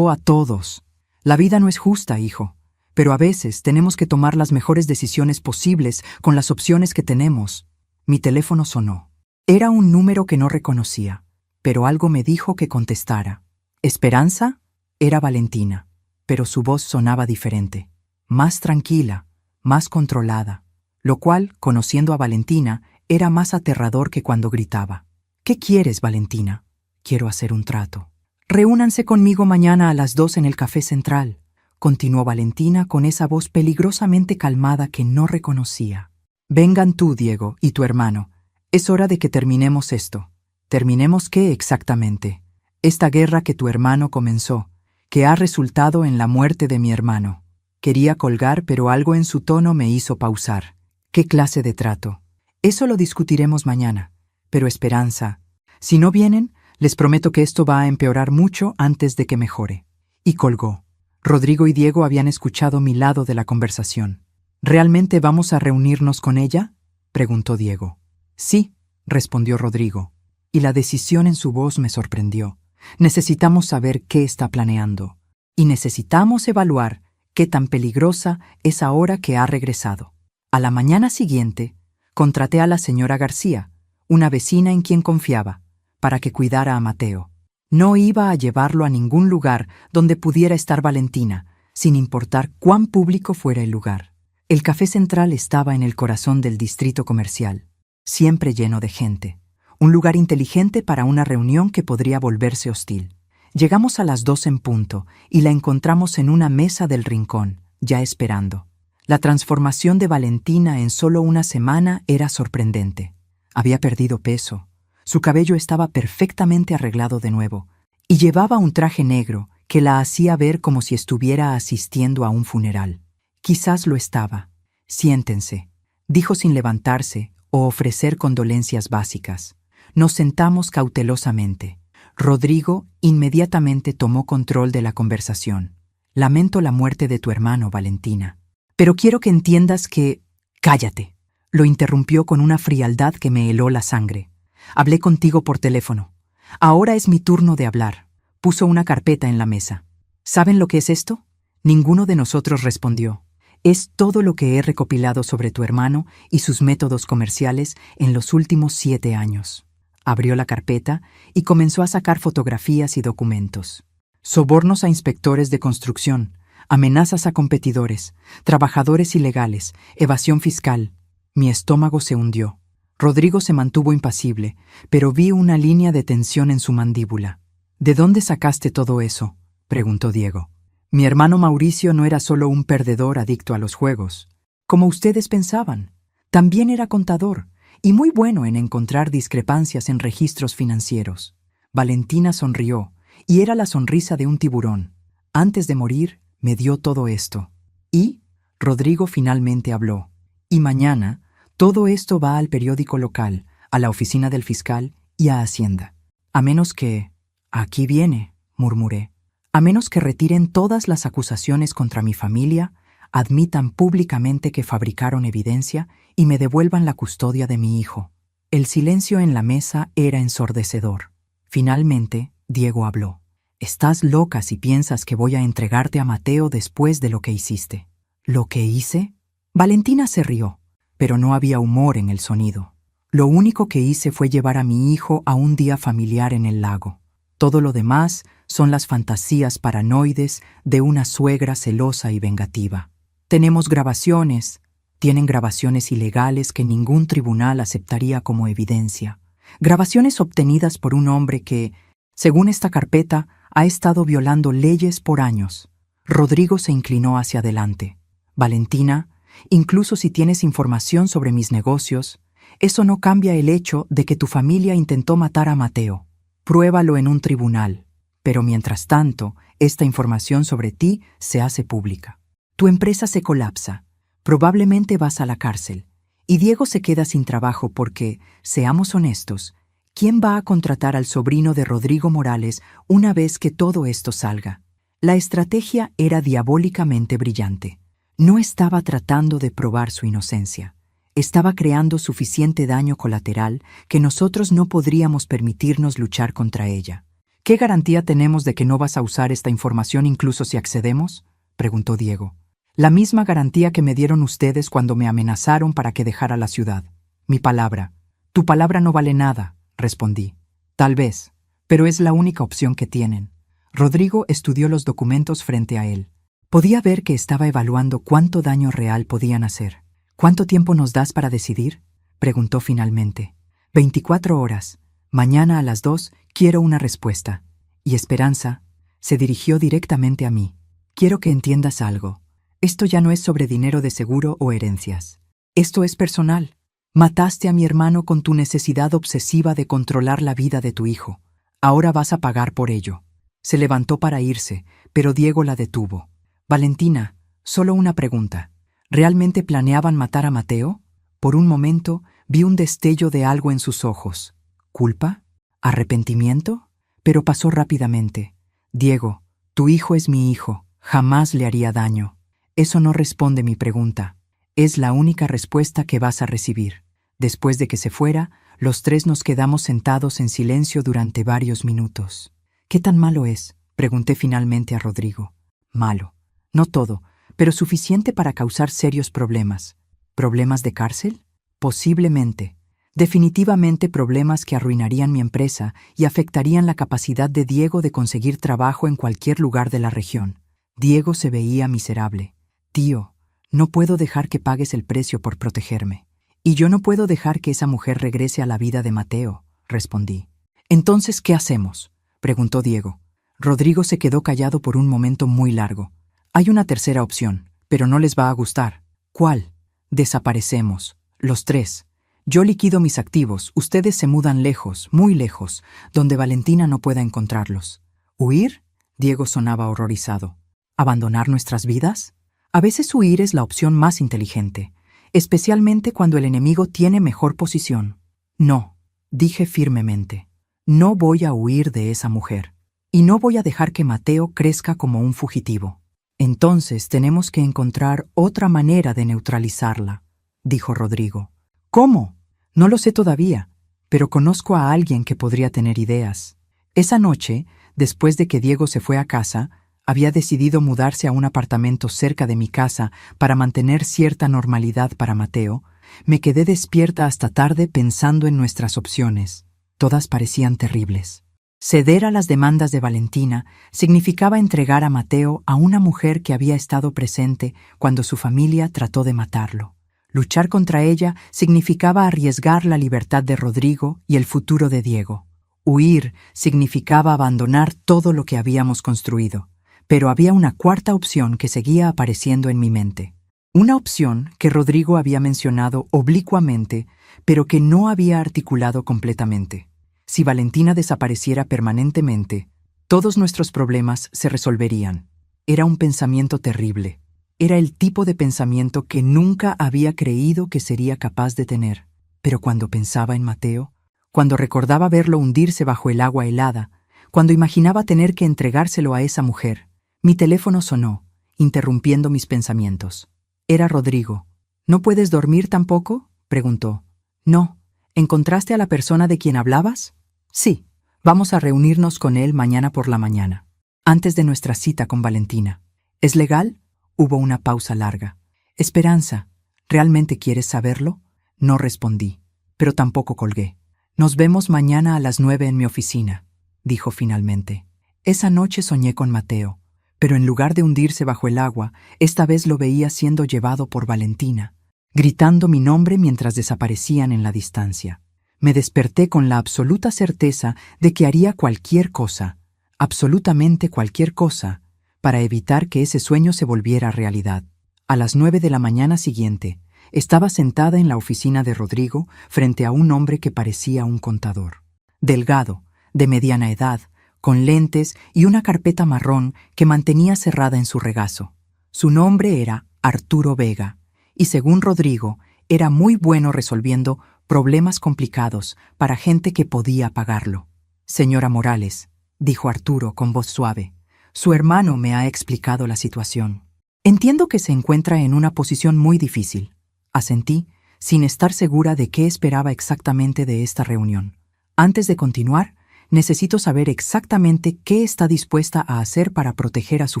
a todos. La vida no es justa, hijo. Pero a veces tenemos que tomar las mejores decisiones posibles con las opciones que tenemos. Mi teléfono sonó. Era un número que no reconocía, pero algo me dijo que contestara. ¿Esperanza? Era Valentina, pero su voz sonaba diferente, más tranquila, más controlada, lo cual, conociendo a Valentina, era más aterrador que cuando gritaba. ¿Qué quieres, Valentina? Quiero hacer un trato. Reúnanse conmigo mañana a las 2 en el Café Central, continuó Valentina con esa voz peligrosamente calmada que no reconocía. Vengan tú, Diego, y tu hermano. Es hora de que terminemos esto. ¿Terminemos qué exactamente? Esta guerra que tu hermano comenzó, que ha resultado en la muerte de mi hermano. Quería colgar, pero algo en su tono me hizo pausar. ¿Qué clase de trato? Eso lo discutiremos mañana. Pero Esperanza, si no vienen, les prometo que esto va a empeorar mucho antes de que mejore. Y colgó. Rodrigo y Diego habían escuchado mi lado de la conversación. ¿Realmente vamos a reunirnos con ella?, preguntó Diego. Sí, respondió Rodrigo, y la decisión en su voz me sorprendió. Necesitamos saber qué está planeando, y necesitamos evaluar qué tan peligrosa es ahora que ha regresado. A la mañana siguiente, contraté a la señora García, una vecina en quien confiaba, para que cuidara a Mateo. No iba a llevarlo a ningún lugar donde pudiera estar Valentina, sin importar cuán público fuera el lugar. El Café Central estaba en el corazón del distrito comercial, siempre lleno de gente. Un lugar inteligente para una reunión que podría volverse hostil. Llegamos a las 2 en punto y la encontramos en una mesa del rincón, ya esperando. La transformación de Valentina en solo una semana era sorprendente. Había perdido peso, su cabello estaba perfectamente arreglado de nuevo, y llevaba un traje negro que la hacía ver como si estuviera asistiendo a un funeral. Quizás lo estaba. Siéntense, dijo sin levantarse o ofrecer condolencias básicas. Nos sentamos cautelosamente. Rodrigo inmediatamente tomó control de la conversación. Lamento la muerte de tu hermano, Valentina. Pero quiero que entiendas que... Cállate, lo interrumpió con una frialdad que me heló la sangre. Hablé contigo por teléfono. Ahora es mi turno de hablar. Puso una carpeta en la mesa. ¿Saben lo que es esto? Ninguno de nosotros respondió. Es todo lo que he recopilado sobre tu hermano y sus métodos comerciales en los últimos 7 años. Abrió la carpeta y comenzó a sacar fotografías y documentos. Sobornos a inspectores de construcción, amenazas a competidores, trabajadores ilegales, evasión fiscal. Mi estómago se hundió. Rodrigo se mantuvo impasible, pero vi una línea de tensión en su mandíbula. ¿De dónde sacaste todo eso?, preguntó Diego. Mi hermano Mauricio no era solo un perdedor adicto a los juegos, como ustedes pensaban. También era contador y muy bueno en encontrar discrepancias en registros financieros. Valentina sonrió, y era la sonrisa de un tiburón. Antes de morir, me dio todo esto. Y Rodrigo finalmente habló. Y mañana, todo esto va al periódico local, a la oficina del fiscal y a Hacienda. A menos que... Aquí viene, murmuré. A menos que retiren todas las acusaciones contra mi familia, admitan públicamente que fabricaron evidencia y me devuelvan la custodia de mi hijo. El silencio en la mesa era ensordecedor. Finalmente, Diego habló. Estás loca si piensas que voy a entregarte a Mateo después de lo que hiciste. ¿Lo que hice? Valentina se rió, pero no había humor en el sonido. Lo único que hice fue llevar a mi hijo a un día familiar en el lago. Todo lo demás son las fantasías paranoides de una suegra celosa y vengativa. Tenemos grabaciones. Tienen grabaciones ilegales que ningún tribunal aceptaría como evidencia. Grabaciones obtenidas por un hombre que, según esta carpeta, ha estado violando leyes por años. Rodrigo se inclinó hacia adelante. Valentina, incluso si tienes información sobre mis negocios, eso no cambia el hecho de que tu familia intentó matar a Mateo. Pruébalo en un tribunal. Pero mientras tanto, esta información sobre ti se hace pública. Tu empresa se colapsa. Probablemente vas a la cárcel. Y Diego se queda sin trabajo porque, seamos honestos, ¿quién va a contratar al sobrino de Rodrigo Morales una vez que todo esto salga? La estrategia era diabólicamente brillante. No estaba tratando de probar su inocencia. Estaba creando suficiente daño colateral que nosotros no podríamos permitirnos luchar contra ella. ¿Qué garantía tenemos de que no vas a usar esta información incluso si accedemos?, preguntó Diego. La misma garantía que me dieron ustedes cuando me amenazaron para que dejara la ciudad. Mi palabra. Tu palabra no vale nada, respondí. Tal vez, pero es la única opción que tienen. Rodrigo estudió los documentos frente a él. Podía ver que estaba evaluando cuánto daño real podían hacer. ¿Cuánto tiempo nos das para decidir?, preguntó finalmente. 24 horas. Mañana a las 2 quiero una respuesta. Y Esperanza se dirigió directamente a mí. Quiero que entiendas algo. Esto ya no es sobre dinero de seguro o herencias. Esto es personal. Mataste a mi hermano con tu necesidad obsesiva de controlar la vida de tu hijo. Ahora vas a pagar por ello. Se levantó para irse, pero Diego la detuvo. Valentina, solo una pregunta. ¿Realmente planeaban matar a Mateo? Por un momento vi un destello de algo en sus ojos. ¿Culpa? ¿Arrepentimiento? Pero pasó rápidamente. Diego, tu hijo es mi hijo. Jamás le haría daño. Eso no responde mi pregunta. Es la única respuesta que vas a recibir. Después de que se fuera, los tres nos quedamos sentados en silencio durante varios minutos. ¿Qué tan malo es?, pregunté finalmente a Rodrigo. Malo. No todo, pero suficiente para causar serios problemas. ¿Problemas de cárcel? Posiblemente. Definitivamente problemas que arruinarían mi empresa y afectarían la capacidad de Diego de conseguir trabajo en cualquier lugar de la región. Diego se veía miserable. Tío, no puedo dejar que pagues el precio por protegerme. Y yo no puedo dejar que esa mujer regrese a la vida de Mateo, respondí. Entonces, ¿qué hacemos?, preguntó Diego. Rodrigo se quedó callado por un momento muy largo. Hay una tercera opción, pero no les va a gustar. ¿Cuál? Desaparecemos, los tres. Yo liquido mis activos, ustedes se mudan lejos, muy lejos, donde Valentina no pueda encontrarlos. ¿Huir? Diego sonaba horrorizado. ¿Abandonar nuestras vidas? A veces huir es la opción más inteligente, especialmente cuando el enemigo tiene mejor posición. No, dije firmemente. No voy a huir de esa mujer. Y no voy a dejar que Mateo crezca como un fugitivo. Entonces tenemos que encontrar otra manera de neutralizarla, dijo Rodrigo. ¿Cómo? No lo sé todavía, pero conozco a alguien que podría tener ideas. Esa noche, después de que Diego se fue a casa, había decidido mudarse a un apartamento cerca de mi casa para mantener cierta normalidad para Mateo. Me quedé despierta hasta tarde pensando en nuestras opciones. Todas parecían terribles. Ceder a las demandas de Valentina significaba entregar a Mateo a una mujer que había estado presente cuando su familia trató de matarlo. Luchar contra ella significaba arriesgar la libertad de Rodrigo y el futuro de Diego. Huir significaba abandonar todo lo que habíamos construido. Pero había una cuarta opción que seguía apareciendo en mi mente. Una opción que Rodrigo había mencionado oblicuamente, pero que no había articulado completamente. Si Valentina desapareciera permanentemente, todos nuestros problemas se resolverían. Era un pensamiento terrible. Era el tipo de pensamiento que nunca había creído que sería capaz de tener. Pero cuando pensaba en Mateo, cuando recordaba verlo hundirse bajo el agua helada, cuando imaginaba tener que entregárselo a esa mujer, mi teléfono sonó, interrumpiendo mis pensamientos. Era Rodrigo. ¿No puedes dormir tampoco?, preguntó. No. ¿Encontraste a la persona de quien hablabas? Sí. Vamos a reunirnos con él mañana por la mañana, antes de nuestra cita con Valentina. ¿Es legal? Hubo una pausa larga. Esperanza, ¿realmente quieres saberlo? No respondí, pero tampoco colgué. Nos vemos mañana a las 9 en mi oficina, dijo finalmente. Esa noche soñé con Mateo, pero en lugar de hundirse bajo el agua, esta vez lo veía siendo llevado por Valentina, gritando mi nombre mientras desaparecían en la distancia. Me desperté con la absoluta certeza de que haría cualquier cosa, absolutamente cualquier cosa, para evitar que ese sueño se volviera realidad. A las 9 de la mañana siguiente, estaba sentada en la oficina de Rodrigo frente a un hombre que parecía un contador. Delgado, de mediana edad, con lentes y una carpeta marrón que mantenía cerrada en su regazo. Su nombre era Arturo Vega, y según Rodrigo, era muy bueno resolviendo problemas complicados para gente que podía pagarlo. Señora Morales, dijo Arturo con voz suave, su hermano me ha explicado la situación. Entiendo que se encuentra en una posición muy difícil. Asentí, sin estar segura de qué esperaba exactamente de esta reunión. Antes de continuar, necesito saber exactamente qué está dispuesta a hacer para proteger a su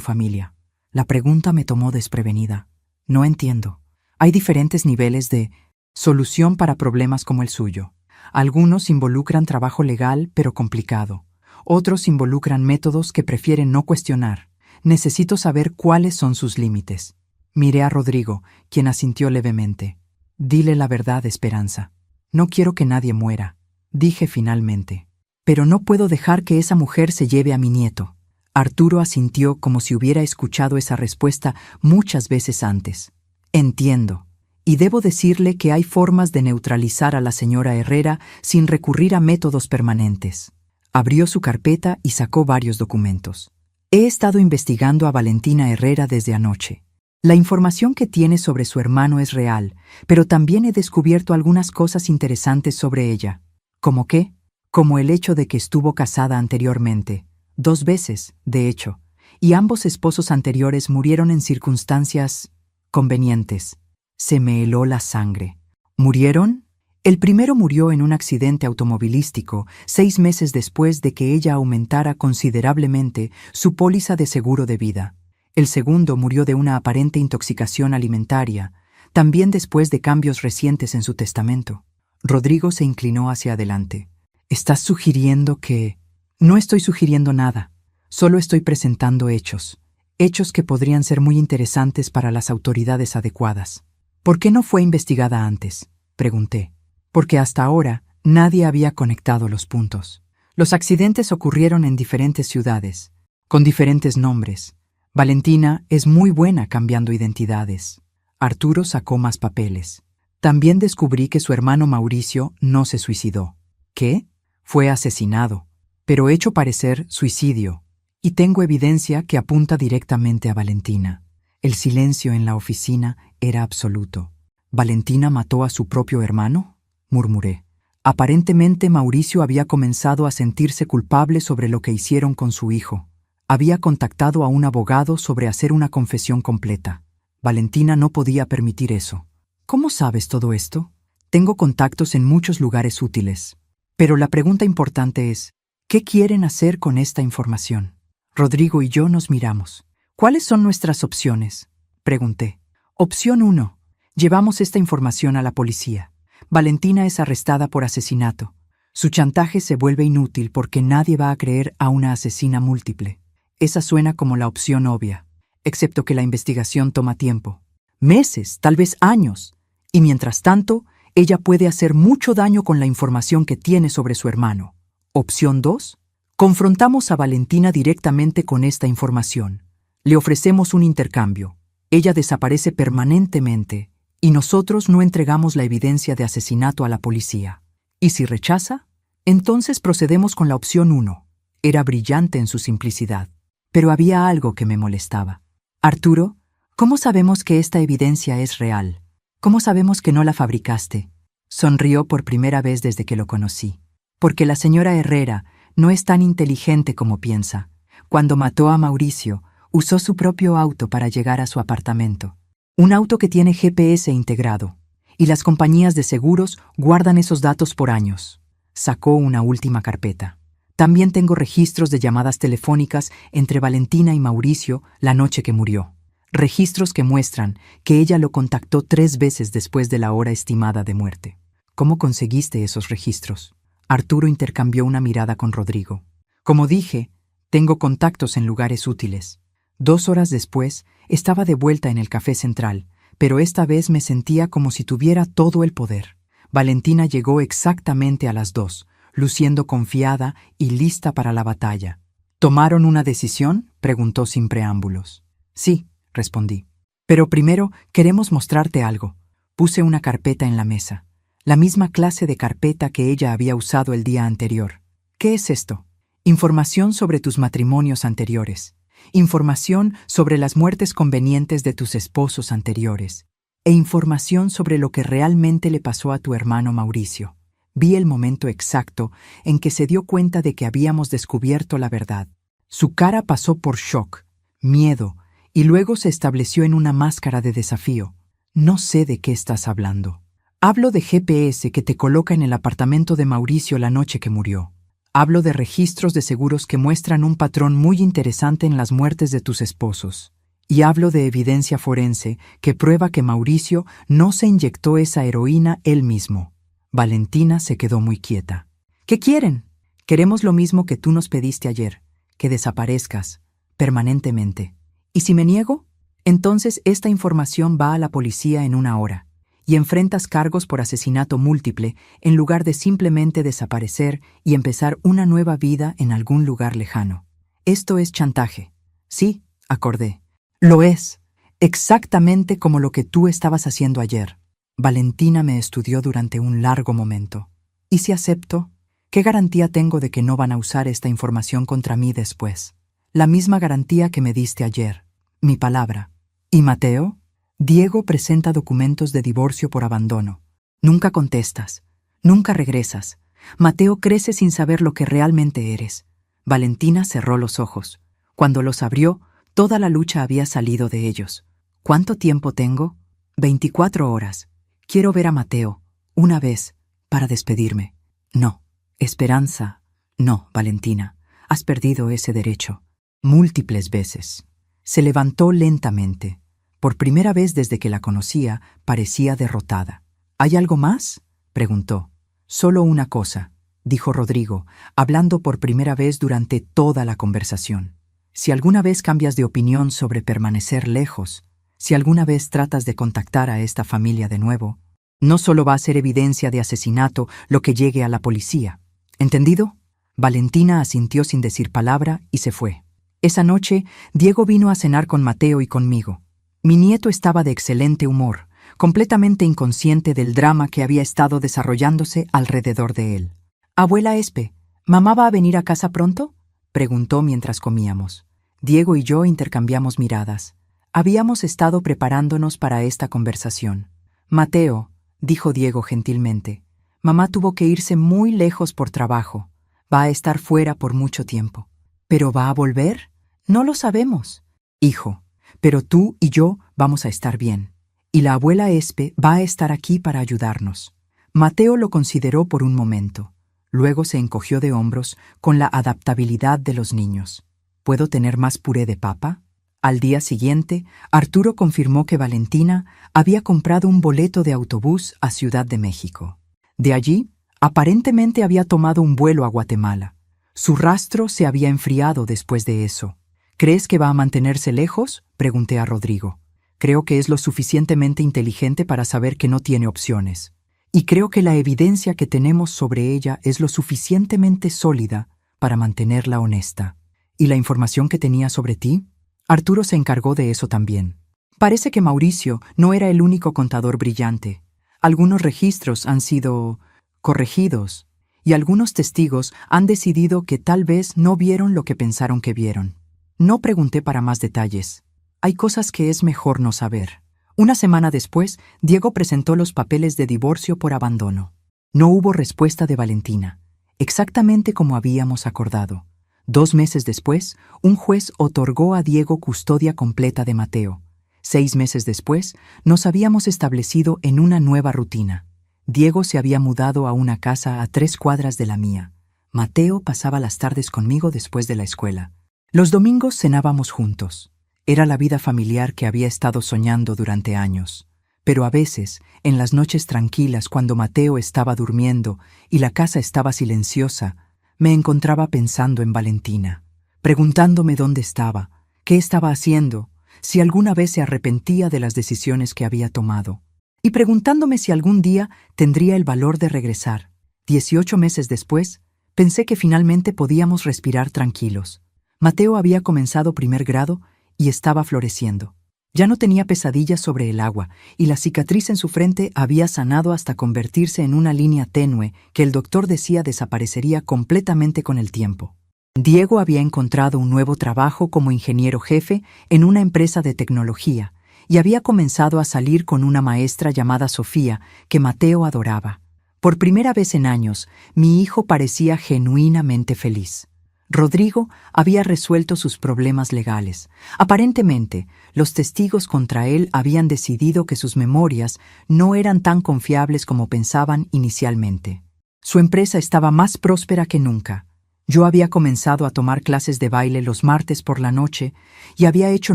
familia. La pregunta me tomó desprevenida. No entiendo. Hay diferentes niveles de solución para problemas como el suyo. Algunos involucran trabajo legal, pero complicado. Otros involucran métodos que prefieren no cuestionar. Necesito saber cuáles son sus límites. Miré a Rodrigo, quien asintió levemente. Dile la verdad, Esperanza. No quiero que nadie muera, dije finalmente. Pero no puedo dejar que esa mujer se lleve a mi nieto. Arturo asintió como si hubiera escuchado esa respuesta muchas veces antes. Entiendo. Y debo decirle que hay formas de neutralizar a la señora Herrera sin recurrir a métodos permanentes. Abrió su carpeta y sacó varios documentos. He estado investigando a Valentina Herrera desde anoche. La información que tiene sobre su hermano es real, pero también he descubierto algunas cosas interesantes sobre ella. ¿Cómo qué? Como el hecho de que estuvo casada anteriormente, 2 veces, de hecho, y ambos esposos anteriores murieron en circunstancias convenientes. Se me heló la sangre. ¿Murieron? El primero murió en un accidente automovilístico 6 meses después de que ella aumentara considerablemente su póliza de seguro de vida. El segundo murió de una aparente intoxicación alimentaria, también después de cambios recientes en su testamento. Rodrigo se inclinó hacia adelante. ¿Estás sugiriendo que...? No estoy sugiriendo nada. Solo estoy presentando hechos. Hechos que podrían ser muy interesantes para las autoridades adecuadas. ¿Por qué no fue investigada antes?, pregunté. Porque hasta ahora nadie había conectado los puntos. Los accidentes ocurrieron en diferentes ciudades, con diferentes nombres. Valentina es muy buena cambiando identidades. Arturo sacó más papeles. También descubrí que su hermano Mauricio no se suicidó. ¿Qué? Fue asesinado, pero hecho parecer suicidio. Y tengo evidencia que apunta directamente a Valentina. El silencio en la oficina era absoluto. ¿Valentina mató a su propio hermano?, murmuré. Aparentemente Mauricio había comenzado a sentirse culpable sobre lo que hicieron con su hijo. Había contactado a un abogado sobre hacer una confesión completa. Valentina no podía permitir eso. ¿Cómo sabes todo esto? Tengo contactos en muchos lugares útiles. Pero la pregunta importante es, ¿qué quieren hacer con esta información? Rodrigo y yo nos miramos. ¿Cuáles son nuestras opciones?, pregunté. Opción 1. Llevamos esta información a la policía. Valentina es arrestada por asesinato. Su chantaje se vuelve inútil porque nadie va a creer a una asesina múltiple. Esa suena como la opción obvia, excepto que la investigación toma tiempo. Meses, tal vez años. Y mientras tanto, ella puede hacer mucho daño con la información que tiene sobre su hermano. Opción 2. Confrontamos a Valentina directamente con esta información. Le ofrecemos un intercambio. Ella desaparece permanentemente y nosotros no entregamos la evidencia de asesinato a la policía. ¿Y si rechaza? Entonces procedemos con la opción 1. Era brillante en su simplicidad. Pero había algo que me molestaba. Arturo, ¿cómo sabemos que esta evidencia es real? ¿Cómo sabemos que no la fabricaste? Sonrió por primera vez desde que lo conocí. Porque la señora Herrera no es tan inteligente como piensa. Cuando mató a Mauricio, usó su propio auto para llegar a su apartamento. Un auto que tiene GPS integrado. Y las compañías de seguros guardan esos datos por años. Sacó una última carpeta. También tengo registros de llamadas telefónicas entre Valentina y Mauricio la noche que murió. Registros que muestran que ella lo contactó 3 veces después de la hora estimada de muerte. ¿Cómo conseguiste esos registros? Arturo intercambió una mirada con Rodrigo. Como dije, tengo contactos en lugares útiles. 2 horas después, estaba de vuelta en el Café Central, pero esta vez me sentía como si tuviera todo el poder. Valentina llegó exactamente a las 2, luciendo confiada y lista para la batalla. ¿Tomaron una decisión?, preguntó sin preámbulos. Sí, respondí. Pero primero queremos mostrarte algo. Puse una carpeta en la mesa. La misma clase de carpeta que ella había usado el día anterior. ¿Qué es esto? Información sobre tus matrimonios anteriores. Información sobre las muertes convenientes de tus esposos anteriores. E información sobre lo que realmente le pasó a tu hermano Mauricio. Vi el momento exacto en que se dio cuenta de que habíamos descubierto la verdad. Su cara pasó por shock, miedo, y luego se estableció en una máscara de desafío. No sé de qué estás hablando. Hablo de GPS que te coloca en el apartamento de Mauricio la noche que murió. Hablo de registros de seguros que muestran un patrón muy interesante en las muertes de tus esposos. Y hablo de evidencia forense que prueba que Mauricio no se inyectó esa heroína él mismo. Valentina se quedó muy quieta. ¿Qué quieren? Queremos lo mismo que tú nos pediste ayer, que desaparezcas, permanentemente. ¿Y si me niego? Entonces esta información va a la policía en 1 hora. Y enfrentas cargos por asesinato múltiple en lugar de simplemente desaparecer y empezar una nueva vida en algún lugar lejano. Esto es chantaje. Sí, acordé. Lo es. Exactamente como lo que tú estabas haciendo ayer. Valentina me estudió durante un largo momento. ¿Y si acepto? ¿Qué garantía tengo de que no van a usar esta información contra mí después? La misma garantía que me diste ayer. Mi palabra. ¿Y Mateo? Diego presenta documentos de divorcio por abandono. Nunca contestas. Nunca regresas. Mateo crece sin saber lo que realmente eres. Valentina cerró los ojos. Cuando los abrió, toda la lucha había salido de ellos. ¿Cuánto tiempo tengo? 24 horas. Quiero ver a Mateo. Una vez. para despedirme. No, Esperanza. No, Valentina, has perdido ese derecho. Múltiples veces. Se levantó lentamente. Por primera vez desde que la conocía, parecía derrotada. ¿Hay algo más?, preguntó. Solo una cosa, dijo Rodrigo, hablando por primera vez durante toda la conversación. Si alguna vez cambias de opinión sobre permanecer lejos, si alguna vez tratas de contactar a esta familia de nuevo, no solo va a ser evidencia de asesinato lo que llegue a la policía. ¿Entendido? Valentina asintió sin decir palabra y se fue. Esa noche, Diego vino a cenar con Mateo y conmigo. Mi nieto estaba de excelente humor, completamente inconsciente del drama que había estado desarrollándose alrededor de él. «Abuela Espe, ¿mamá va a venir a casa pronto?», preguntó mientras comíamos. Diego y yo intercambiamos miradas. Habíamos estado preparándonos para esta conversación. «Mateo», dijo Diego gentilmente, «mamá tuvo que irse muy lejos por trabajo. Va a estar fuera por mucho tiempo». «¿Pero va a volver?». «No lo sabemos». «Hijo, pero tú y yo vamos a estar bien. Y la abuela Espe va a estar aquí para ayudarnos». Mateo lo consideró por un momento. Luego se encogió de hombros con la adaptabilidad de los niños. ¿Puedo tener más puré de papa? Al día siguiente, Arturo confirmó que Valentina había comprado un boleto de autobús a Ciudad de México. De allí, aparentemente había tomado un vuelo a Guatemala. Su rastro se había enfriado después de eso. ¿Crees que va a mantenerse lejos?, pregunté a Rodrigo. Creo que es lo suficientemente inteligente para saber que no tiene opciones. Y creo que la evidencia que tenemos sobre ella es lo suficientemente sólida para mantenerla honesta. ¿Y la información que tenía sobre ti? Arturo se encargó de eso también. Parece que Mauricio no era el único contador brillante. Algunos registros han sido corregidos y algunos testigos han decidido que tal vez no vieron lo que pensaron que vieron. No pregunté para más detalles. Hay cosas que es mejor no saber. Una semana después, Diego presentó los papeles de divorcio por abandono. No hubo respuesta de Valentina, exactamente como habíamos acordado. 2 meses después, un juez otorgó a Diego custodia completa de Mateo. 6 meses después, nos habíamos establecido en una nueva rutina. Diego se había mudado a una casa a 3 cuadras de la mía. Mateo pasaba las tardes conmigo después de la escuela. Los domingos cenábamos juntos. Era la vida familiar que había estado soñando durante años. Pero a veces, en las noches tranquilas cuando Mateo estaba durmiendo y la casa estaba silenciosa, me encontraba pensando en Valentina, preguntándome dónde estaba, qué estaba haciendo, si alguna vez se arrepentía de las decisiones que había tomado, y preguntándome si algún día tendría el valor de regresar. 18 meses después, pensé que finalmente podíamos respirar tranquilos. Mateo había comenzado 1er grado y estaba floreciendo. Ya no tenía pesadillas sobre el agua, y la cicatriz en su frente había sanado hasta convertirse en una línea tenue que el doctor decía desaparecería completamente con el tiempo. Diego había encontrado un nuevo trabajo como ingeniero jefe en una empresa de tecnología, y había comenzado a salir con una maestra llamada Sofía, que Mateo adoraba. Por primera vez en años, mi hijo parecía genuinamente feliz. Rodrigo había resuelto sus problemas legales. Aparentemente, los testigos contra él habían decidido que sus memorias no eran tan confiables como pensaban inicialmente. Su empresa estaba más próspera que nunca. Yo había comenzado a tomar clases de baile los martes por la noche y había hecho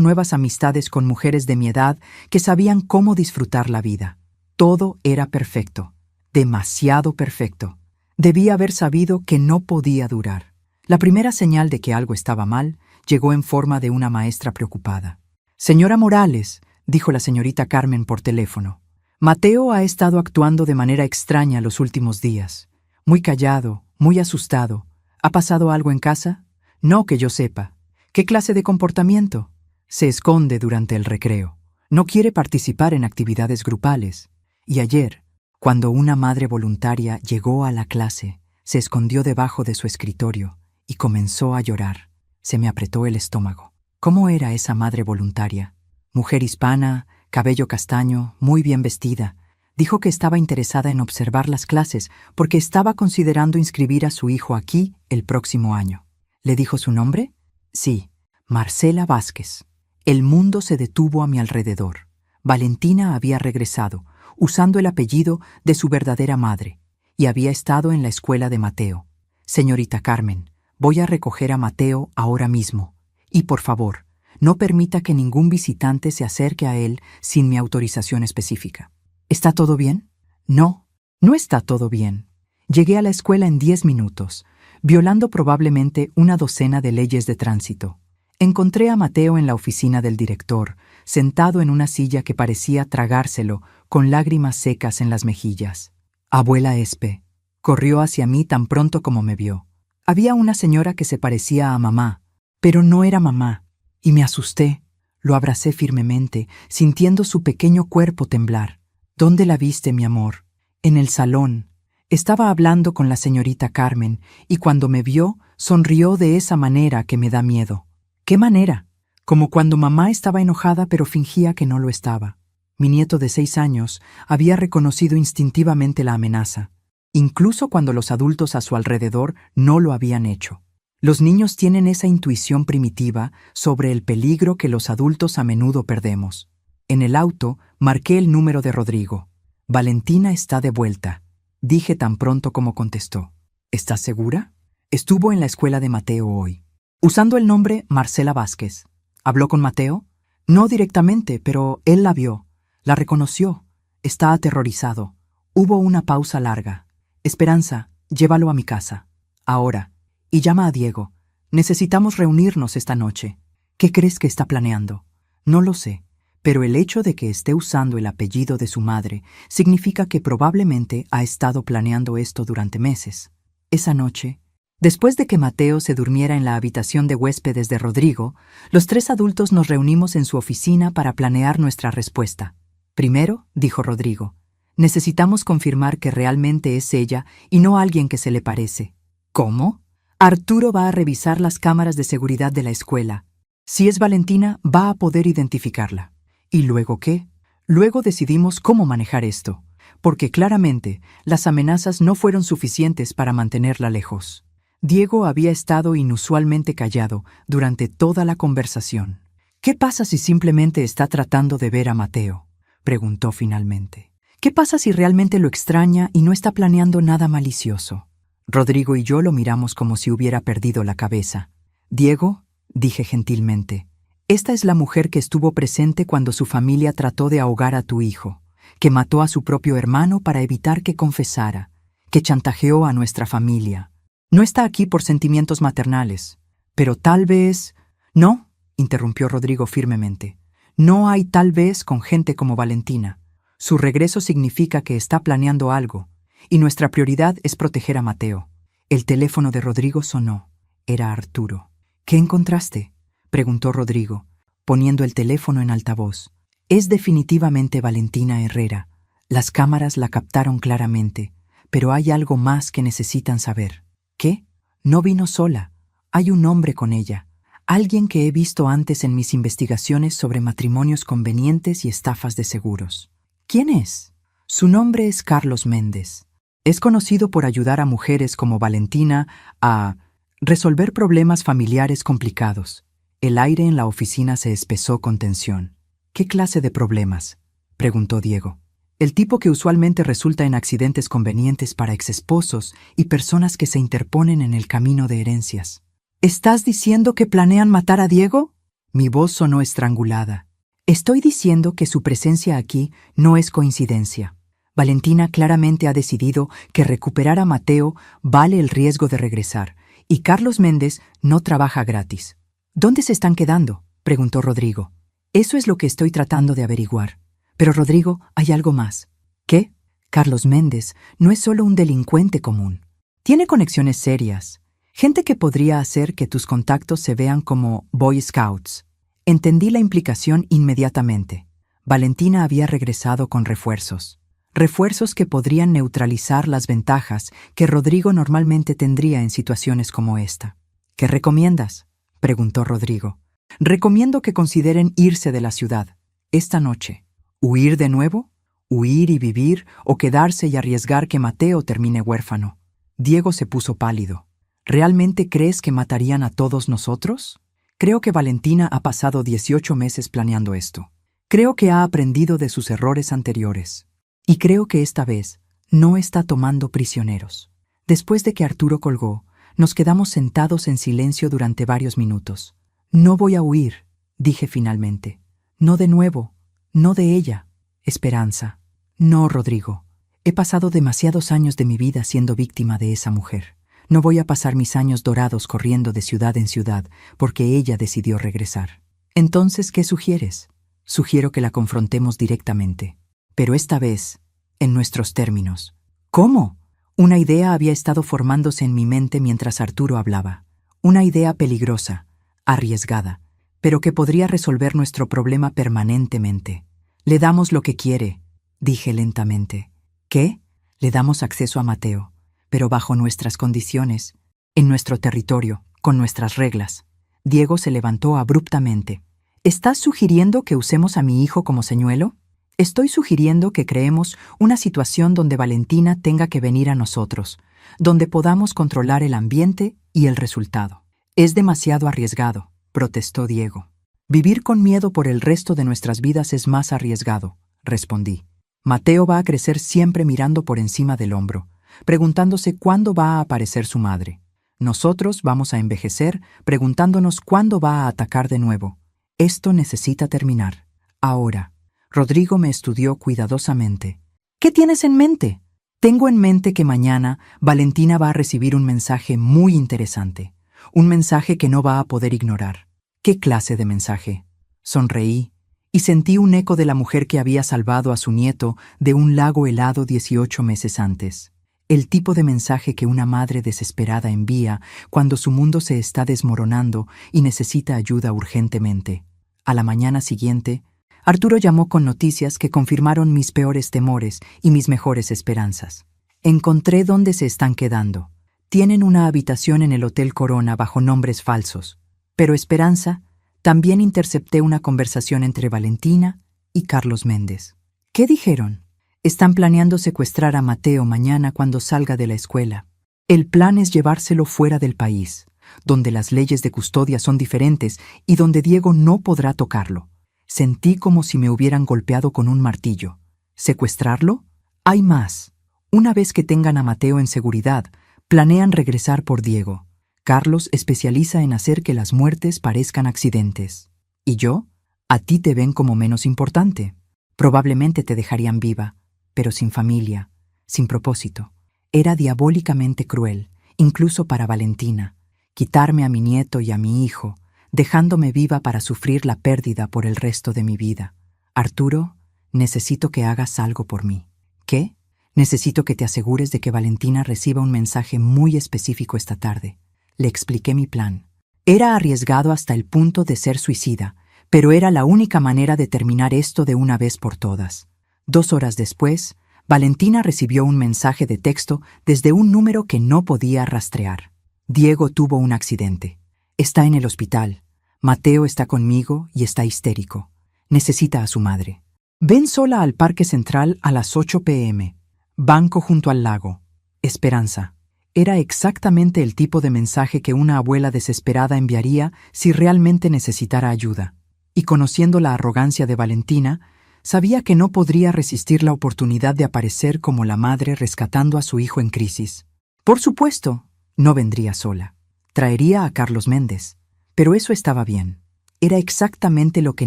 nuevas amistades con mujeres de mi edad que sabían cómo disfrutar la vida. Todo era perfecto, demasiado perfecto. Debía haber sabido que no podía durar. La primera señal de que algo estaba mal llegó en forma de una maestra preocupada. «Señora Morales», dijo la señorita Carmen por teléfono, «Mateo ha estado actuando de manera extraña los últimos días. Muy callado, muy asustado. ¿Ha pasado algo en casa?». «No que yo sepa». «¿Qué clase de comportamiento?». «Se esconde durante el recreo. No quiere participar en actividades grupales. Y ayer, cuando una madre voluntaria llegó a la clase, se escondió debajo de su escritorio y comenzó a llorar. Se me apretó el estómago. ¿Cómo era esa madre voluntaria? Mujer hispana, cabello castaño, muy bien vestida. Dijo que estaba interesada en observar las clases porque estaba considerando inscribir a su hijo aquí el próximo año. ¿Le dijo su nombre? Sí, Marcela Vázquez. El mundo se detuvo a mi alrededor. Valentina había regresado, usando el apellido de su verdadera madre, y había estado en la escuela de Mateo. Señorita Carmen, voy a recoger a Mateo ahora mismo. Y por favor, no permita que ningún visitante se acerque a él sin mi autorización específica. ¿Está todo bien? No, no está todo bien. Llegué a la escuela en 10 minutos, violando probablemente una docena de leyes de tránsito. Encontré a Mateo en la oficina del director, sentado en una silla que parecía tragárselo, con lágrimas secas en las mejillas. Abuela Espe corrió hacia mí tan pronto como me vio. Había una señora que se parecía a mamá, pero no era mamá, y me asusté. Lo abracé firmemente, sintiendo su pequeño cuerpo temblar. ¿Dónde la viste, mi amor? En el salón. Estaba hablando con la señorita Carmen, y cuando me vio, sonrió de esa manera que me da miedo. ¿Qué manera? Como cuando mamá estaba enojada pero fingía que no lo estaba. Mi nieto de 6 años había reconocido instintivamente la amenaza, incluso cuando los adultos a su alrededor no lo habían hecho. Los niños tienen esa intuición primitiva sobre el peligro que los adultos a menudo perdemos. En el auto marqué el número de Rodrigo. Valentina está de vuelta, dije tan pronto como contestó. ¿Estás segura? Estuvo en la escuela de Mateo hoy. Usando el nombre Marcela Vázquez. ¿Habló con Mateo? No directamente, pero él la vio. La reconoció. Está aterrorizado. Hubo una pausa larga. Esperanza, llévalo a mi casa. Ahora. Y llama a Diego. Necesitamos reunirnos esta noche. ¿Qué crees que está planeando? No lo sé, pero el hecho de que esté usando el apellido de su madre significa que probablemente ha estado planeando esto durante meses. Esa noche, después de que Mateo se durmiera en la habitación de huéspedes de Rodrigo, los 3 adultos nos reunimos en su oficina para planear nuestra respuesta. Primero, dijo Rodrigo, necesitamos confirmar que realmente es ella y no alguien que se le parece. ¿Cómo? Arturo va a revisar las cámaras de seguridad de la escuela. Si es Valentina, va a poder identificarla. ¿Y luego qué? Luego decidimos cómo manejar esto, porque claramente las amenazas no fueron suficientes para mantenerla lejos. Diego había estado inusualmente callado durante toda la conversación. ¿Qué pasa si simplemente está tratando de ver a Mateo?, preguntó finalmente. ¿Qué pasa si realmente lo extraña y no está planeando nada malicioso? Rodrigo y yo lo miramos como si hubiera perdido la cabeza. Diego, dije gentilmente, esta es la mujer que estuvo presente cuando su familia trató de ahogar a tu hijo, que mató a su propio hermano para evitar que confesara, que chantajeó a nuestra familia. No está aquí por sentimientos maternales, pero tal vez... No, interrumpió Rodrigo firmemente. No hay tal vez con gente como Valentina. Su regreso significa que está planeando algo, y nuestra prioridad es proteger a Mateo. El teléfono de Rodrigo sonó. Era Arturo. ¿Qué encontraste?, preguntó Rodrigo, poniendo el teléfono en altavoz. Es definitivamente Valentina Herrera. Las cámaras la captaron claramente, pero hay algo más que necesitan saber. ¿Qué? No vino sola. Hay un hombre con ella. Alguien que he visto antes en mis investigaciones sobre matrimonios convenientes y estafas de seguros. ¿Quién es? Su nombre es Carlos Méndez. Es conocido por ayudar a mujeres como Valentina a resolver problemas familiares complicados. El aire en la oficina se espesó con tensión. ¿Qué clase de problemas?, preguntó Diego. El tipo que usualmente resulta en accidentes convenientes para exesposos y personas que se interponen en el camino de herencias. ¿Estás diciendo que planean matar a Diego? Mi voz sonó estrangulada. Estoy diciendo que su presencia aquí no es coincidencia. Valentina claramente ha decidido que recuperar a Mateo vale el riesgo de regresar, y Carlos Méndez no trabaja gratis. ¿Dónde se están quedando?, preguntó Rodrigo. Eso es lo que estoy tratando de averiguar. Pero, Rodrigo, hay algo más. ¿Qué? Carlos Méndez no es solo un delincuente común. Tiene conexiones serias. Gente que podría hacer que tus contactos se vean como Boy Scouts. Entendí la implicación inmediatamente. Valentina había regresado con refuerzos. Refuerzos que podrían neutralizar las ventajas que Rodrigo normalmente tendría en situaciones como esta. ¿Qué recomiendas?, preguntó Rodrigo. Recomiendo que consideren irse de la ciudad, esta noche. ¿Huir de nuevo? ¿Huir y vivir o quedarse y arriesgar que Mateo termine huérfano? Diego se puso pálido. ¿Realmente crees que matarían a todos nosotros? Creo que Valentina ha pasado 18 meses planeando esto. Creo que ha aprendido de sus errores anteriores. Y creo que esta vez No está tomando prisioneros. Después de que Arturo colgó, nos quedamos sentados en silencio durante varios minutos. No voy a huir, dije finalmente. No de nuevo, no de ella. Esperanza. No, Rodrigo. He pasado demasiados años de mi vida siendo víctima de esa mujer. No voy a pasar mis años dorados corriendo de ciudad en ciudad porque ella decidió regresar. Entonces, ¿qué sugieres? Sugiero que la confrontemos directamente. Pero esta vez, en nuestros términos. ¿Cómo? Una idea había estado formándose en mi mente mientras Arturo hablaba. Una idea peligrosa, arriesgada, pero que podría resolver nuestro problema permanentemente. Le damos lo que quiere, dije lentamente. ¿Qué? Le damos acceso a Mateo, pero bajo nuestras condiciones, en nuestro territorio, con nuestras reglas. Diego se levantó abruptamente. ¿Estás sugiriendo que usemos a mi hijo como señuelo? Estoy sugiriendo que creemos una situación donde Valentina tenga que venir a nosotros, donde podamos controlar el ambiente y el resultado. Es demasiado arriesgado, protestó Diego. Vivir con miedo por el resto de nuestras vidas es más arriesgado, respondí. Mateo va a crecer siempre mirando por encima del hombro, preguntándose cuándo va a aparecer su madre. Nosotros vamos a envejecer preguntándonos cuándo va a atacar de nuevo. Esto necesita terminar. Ahora. Rodrigo me estudió cuidadosamente. ¿Qué tienes en mente? Tengo en mente que mañana Valentina va a recibir un mensaje muy interesante. Un mensaje que no va a poder ignorar. ¿Qué clase de mensaje? Sonreí y sentí un eco de la mujer que había salvado a su nieto de un lago helado 18 meses antes. El tipo de mensaje que una madre desesperada envía cuando su mundo se está desmoronando y necesita ayuda urgentemente. A la mañana siguiente, Arturo llamó con noticias que confirmaron mis peores temores y mis mejores esperanzas. Encontré dónde se están quedando. Tienen una habitación en el Hotel Corona bajo nombres falsos. Pero Esperanza, también intercepté una conversación entre Valentina y Carlos Méndez. ¿Qué dijeron? Están planeando secuestrar a Mateo mañana cuando salga de la escuela. El plan es llevárselo fuera del país, donde las leyes de custodia son diferentes y donde Diego no podrá tocarlo. Sentí como si me hubieran golpeado con un martillo. ¿Secuestrarlo? Hay más. Una vez que tengan a Mateo en seguridad, planean regresar por Diego. Carlos especializa en hacer que las muertes parezcan accidentes. ¿Y yo? A ti te ven como menos importante. Probablemente te dejarían viva, pero sin familia, sin propósito. Era diabólicamente cruel, incluso para Valentina, quitarme a mi nieto y a mi hijo, dejándome viva para sufrir la pérdida por el resto de mi vida. Arturo, necesito que hagas algo por mí. ¿Qué? Necesito que te asegures de que Valentina reciba un mensaje muy específico esta tarde. Le expliqué mi plan. Era arriesgado hasta el punto de ser suicida, pero era la única manera de terminar esto de una vez por todas. 2 horas después, Valentina recibió un mensaje de texto desde un número que no podía rastrear. Diego tuvo un accidente. Está en el hospital. Mateo está conmigo y está histérico. Necesita a su madre. Ven sola al Parque Central a las 8 p.m. Banco junto al lago. Esperanza. Era exactamente el tipo de mensaje que una abuela desesperada enviaría si realmente necesitara ayuda. Y conociendo la arrogancia de Valentina, sabía que no podría resistir la oportunidad de aparecer como la madre rescatando a su hijo en crisis. Por supuesto, no vendría sola. Traería a Carlos Méndez. Pero eso estaba bien. Era exactamente lo que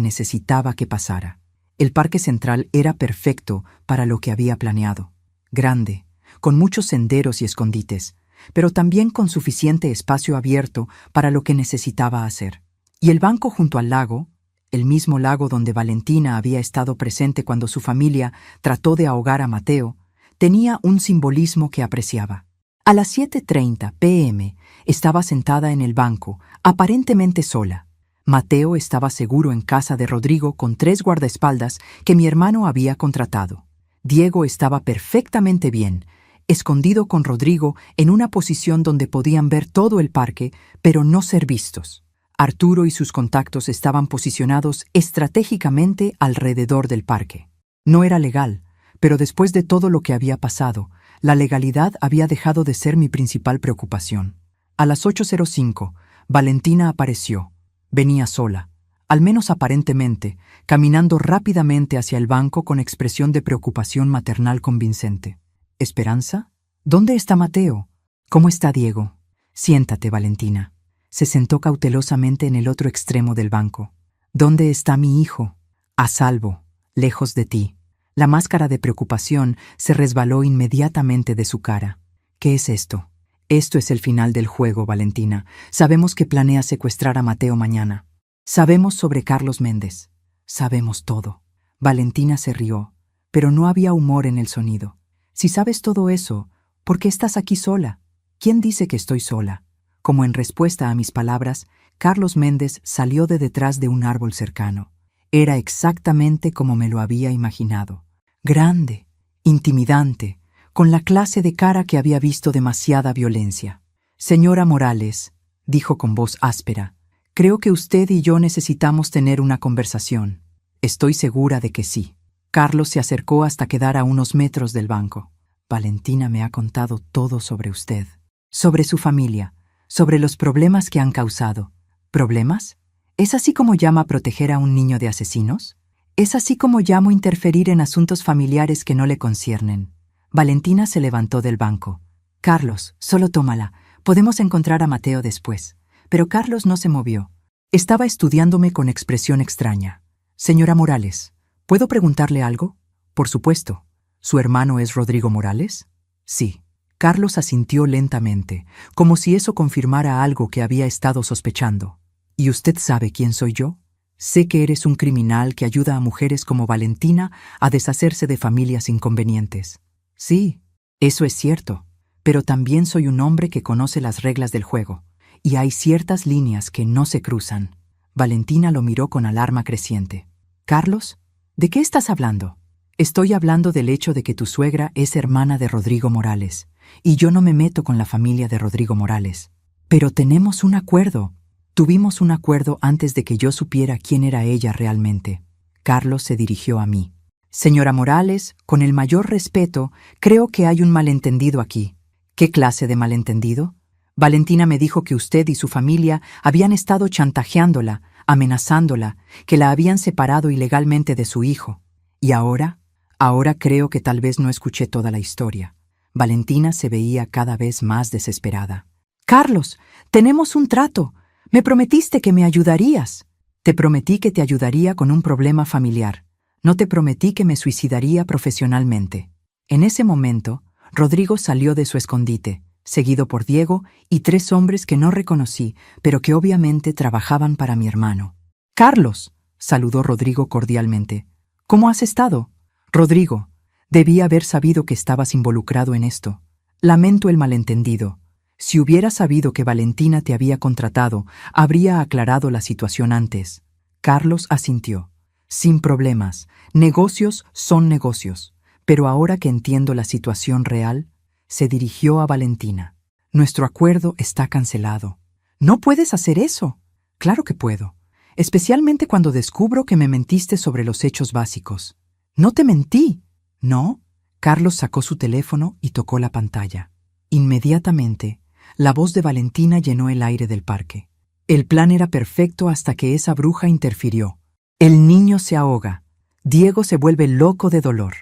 necesitaba que pasara. El Parque Central era perfecto para lo que había planeado. Grande, con muchos senderos y escondites, pero también con suficiente espacio abierto para lo que necesitaba hacer. Y el banco junto al lago, el mismo lago donde Valentina había estado presente cuando su familia trató de ahogar a Mateo, tenía un simbolismo que apreciaba. A las 7:30 p.m. estaba sentada en el banco, aparentemente sola. Mateo estaba seguro en casa de Rodrigo con 3 guardaespaldas que mi hermano había contratado. Diego estaba perfectamente bien, escondido con Rodrigo en una posición donde podían ver todo el parque, pero no ser vistos. Arturo y sus contactos estaban posicionados estratégicamente alrededor del parque. No era legal, pero después de todo lo que había pasado, la legalidad había dejado de ser mi principal preocupación. A las 8:05, Valentina apareció. Venía sola, al menos aparentemente, caminando rápidamente hacia el banco con expresión de preocupación maternal convincente. ¿Esperanza? ¿Dónde está Mateo? ¿Cómo está Diego? Siéntate, Valentina. Se sentó cautelosamente en el otro extremo del banco. ¿Dónde está mi hijo? A salvo, lejos de ti. La máscara de preocupación se resbaló inmediatamente de su cara. ¿Qué es esto? Esto es el final del juego, Valentina. Sabemos que planeas secuestrar a Mateo mañana. Sabemos sobre Carlos Méndez. Sabemos todo. Valentina se rió, pero no había humor en el sonido. Si sabes todo eso, ¿por qué estás aquí sola? ¿Quién dice que estoy sola? Como en respuesta a mis palabras, Carlos Méndez salió de detrás de un árbol cercano. Era exactamente como me lo había imaginado. Grande, intimidante, con la clase de cara que había visto demasiada violencia. Señora Morales, dijo con voz áspera, creo que usted y yo necesitamos tener una conversación. Estoy segura de que sí. Carlos se acercó hasta quedar a unos metros del banco. Valentina me ha contado todo sobre usted, sobre su familia, sobre los problemas que han causado. ¿Problemas? ¿Es así como llama proteger a un niño de asesinos? ¿Es así como llamo interferir en asuntos familiares que no le conciernen? Valentina se levantó del banco. Carlos, solo tómala. Podemos encontrar a Mateo después. Pero Carlos no se movió. Estaba estudiándome con expresión extraña. Señora Morales, ¿puedo preguntarle algo? Por supuesto. ¿Su hermano es Rodrigo Morales? Sí. Carlos asintió lentamente, como si eso confirmara algo que había estado sospechando. ¿Y usted sabe quién soy yo? Sé que eres un criminal que ayuda a mujeres como Valentina a deshacerse de familias inconvenientes. Sí, eso es cierto, pero también soy un hombre que conoce las reglas del juego, y hay ciertas líneas que no se cruzan. Valentina lo miró con alarma creciente. «Carlos, ¿de qué estás hablando?» «Estoy hablando del hecho de que tu suegra es hermana de Rodrigo Morales, y yo no me meto con la familia de Rodrigo Morales. Pero tenemos un acuerdo. Tuvimos un acuerdo antes de que yo supiera quién era ella realmente». Carlos se dirigió a mí. «Señora Morales, con el mayor respeto, creo que hay un malentendido aquí». «¿Qué clase de malentendido?» «Valentina me dijo que usted y su familia habían estado chantajeándola, amenazándola, que la habían separado ilegalmente de su hijo. ¿Y ahora? Ahora creo que tal vez no escuché toda la historia». Valentina se veía cada vez más desesperada. «Carlos, tenemos un trato. Me prometiste que me ayudarías». «Te prometí que te ayudaría con un problema familiar. No te prometí que me suicidaría profesionalmente». En ese momento, Rodrigo salió de su escondite, seguido por Diego y 3 hombres que no reconocí, pero que obviamente trabajaban para mi hermano. «Carlos», saludó Rodrigo cordialmente. «¿Cómo has estado?» «Rodrigo, debí haber sabido que estabas involucrado en esto. Lamento el malentendido. Si hubiera sabido que Valentina te había contratado, habría aclarado la situación antes». Carlos asintió. «Sin problemas. Negocios son negocios. Pero ahora que entiendo la situación real», se dirigió a Valentina. «Nuestro acuerdo está cancelado». «No puedes hacer eso». «Claro que puedo. Especialmente cuando descubro que me mentiste sobre los hechos básicos». «No te mentí». «¿No?» Carlos sacó su teléfono y tocó la pantalla. Inmediatamente, la voz de Valentina llenó el aire del parque. El plan era perfecto hasta que esa bruja interfirió. El niño se ahoga. Diego se vuelve loco de dolor.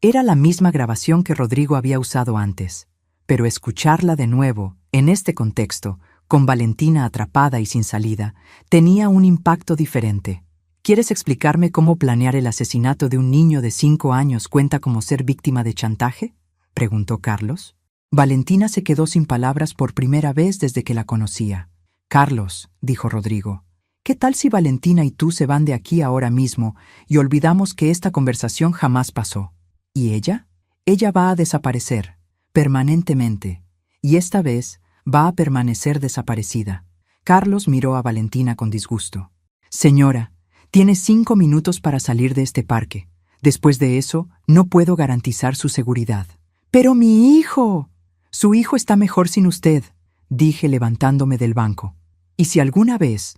Era la misma grabación que Rodrigo había usado antes, pero escucharla de nuevo, en este contexto, con Valentina atrapada y sin salida, tenía un impacto diferente. ¿Quieres explicarme cómo planear el asesinato de un niño de 5 años cuenta como ser víctima de chantaje?, preguntó Carlos. Valentina se quedó sin palabras por primera vez desde que la conocía. «Carlos», dijo Rodrigo, «¿qué tal si Valentina y tú se van de aquí ahora mismo y olvidamos que esta conversación jamás pasó? ¿Y ella? Ella va a desaparecer, permanentemente, y esta vez va a permanecer desaparecida». Carlos miró a Valentina con disgusto. «Señora, tiene 5 minutos para salir de este parque. Después de eso, no puedo garantizar su seguridad». «¡Pero mi hijo!». «Su hijo está mejor sin usted», dije levantándome del banco. «Y si alguna vez,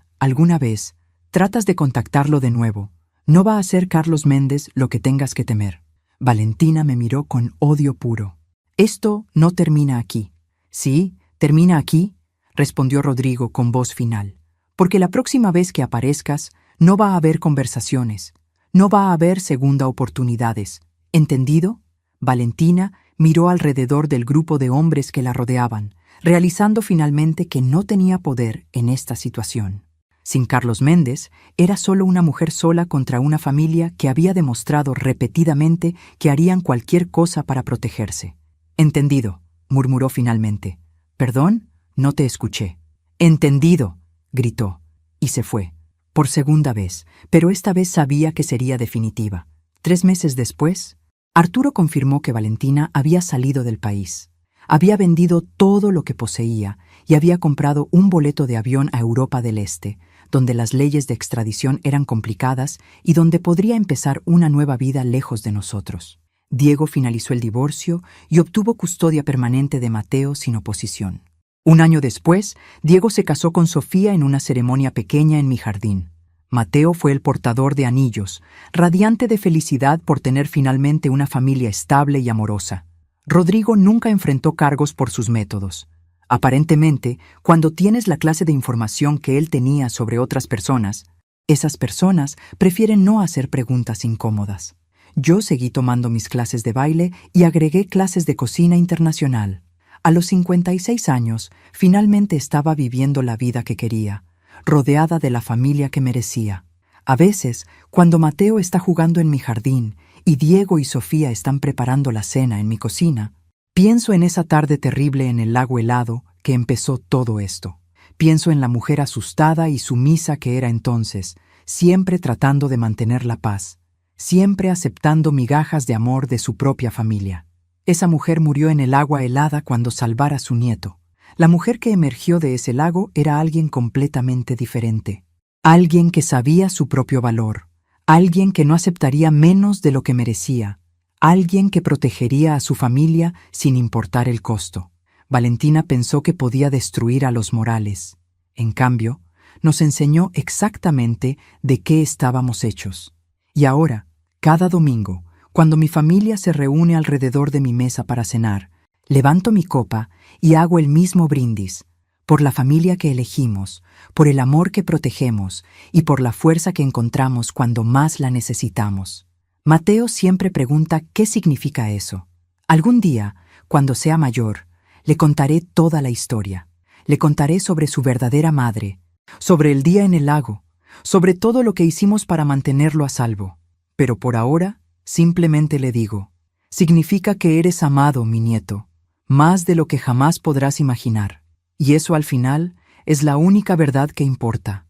tratas de contactarlo de nuevo, no va a ser Carlos Méndez lo que tengas que temer». Valentina me miró con odio puro. «Esto no termina aquí». «Sí, termina aquí», respondió Rodrigo con voz final. «Porque la próxima vez que aparezcas, no va a haber conversaciones, no va a haber segunda oportunidades. ¿Entendido?». Valentina, Miró alrededor del grupo de hombres que la rodeaban, realizando finalmente que no tenía poder en esta situación. Sin Carlos Méndez, era solo una mujer sola contra una familia que había demostrado repetidamente que harían cualquier cosa para protegerse. «Entendido», murmuró finalmente. «¿Perdón? No te escuché». «Entendido», gritó, y se fue. Por segunda vez, pero esta vez sabía que sería definitiva. 3 meses después, Arturo confirmó que Valentina había salido del país. Había vendido todo lo que poseía y había comprado un boleto de avión a Europa del Este, donde las leyes de extradición eran complicadas y donde podría empezar una nueva vida lejos de nosotros. Diego finalizó el divorcio y obtuvo custodia permanente de Mateo sin oposición. 1 año después, Diego se casó con Sofía en una ceremonia pequeña en mi jardín. Mateo fue el portador de anillos, radiante de felicidad por tener finalmente una familia estable y amorosa. Rodrigo nunca enfrentó cargos por sus métodos. Aparentemente, cuando tienes la clase de información que él tenía sobre otras personas, esas personas prefieren no hacer preguntas incómodas. Yo seguí tomando mis clases de baile y agregué clases de cocina internacional. A los 56 años, finalmente estaba viviendo la vida que quería, rodeada de la familia que merecía. A veces, cuando Mateo está jugando en mi jardín y Diego y Sofía están preparando la cena en mi cocina, pienso en esa tarde terrible en el lago helado que empezó todo esto. Pienso en la mujer asustada y sumisa que era entonces, siempre tratando de mantener la paz, siempre aceptando migajas de amor de su propia familia. Esa mujer murió en el agua helada cuando salvara a su nieto. La mujer que emergió de ese lago era alguien completamente diferente. Alguien que sabía su propio valor. Alguien que no aceptaría menos de lo que merecía. Alguien que protegería a su familia sin importar el costo. Valentina pensó que podía destruir a los Morales. En cambio, nos enseñó exactamente de qué estábamos hechos. Y ahora, cada domingo, cuando mi familia se reúne alrededor de mi mesa para cenar, levanto mi copa y hago el mismo brindis, por la familia que elegimos, por el amor que protegemos y por la fuerza que encontramos cuando más la necesitamos. Mateo siempre pregunta qué significa eso. Algún día, cuando sea mayor, le contaré toda la historia. Le contaré sobre su verdadera madre, sobre el día en el lago, sobre todo lo que hicimos para mantenerlo a salvo. Pero por ahora, simplemente le digo, significa que eres amado, mi nieto, más de lo que jamás podrás imaginar. Y eso al final es la única verdad que importa.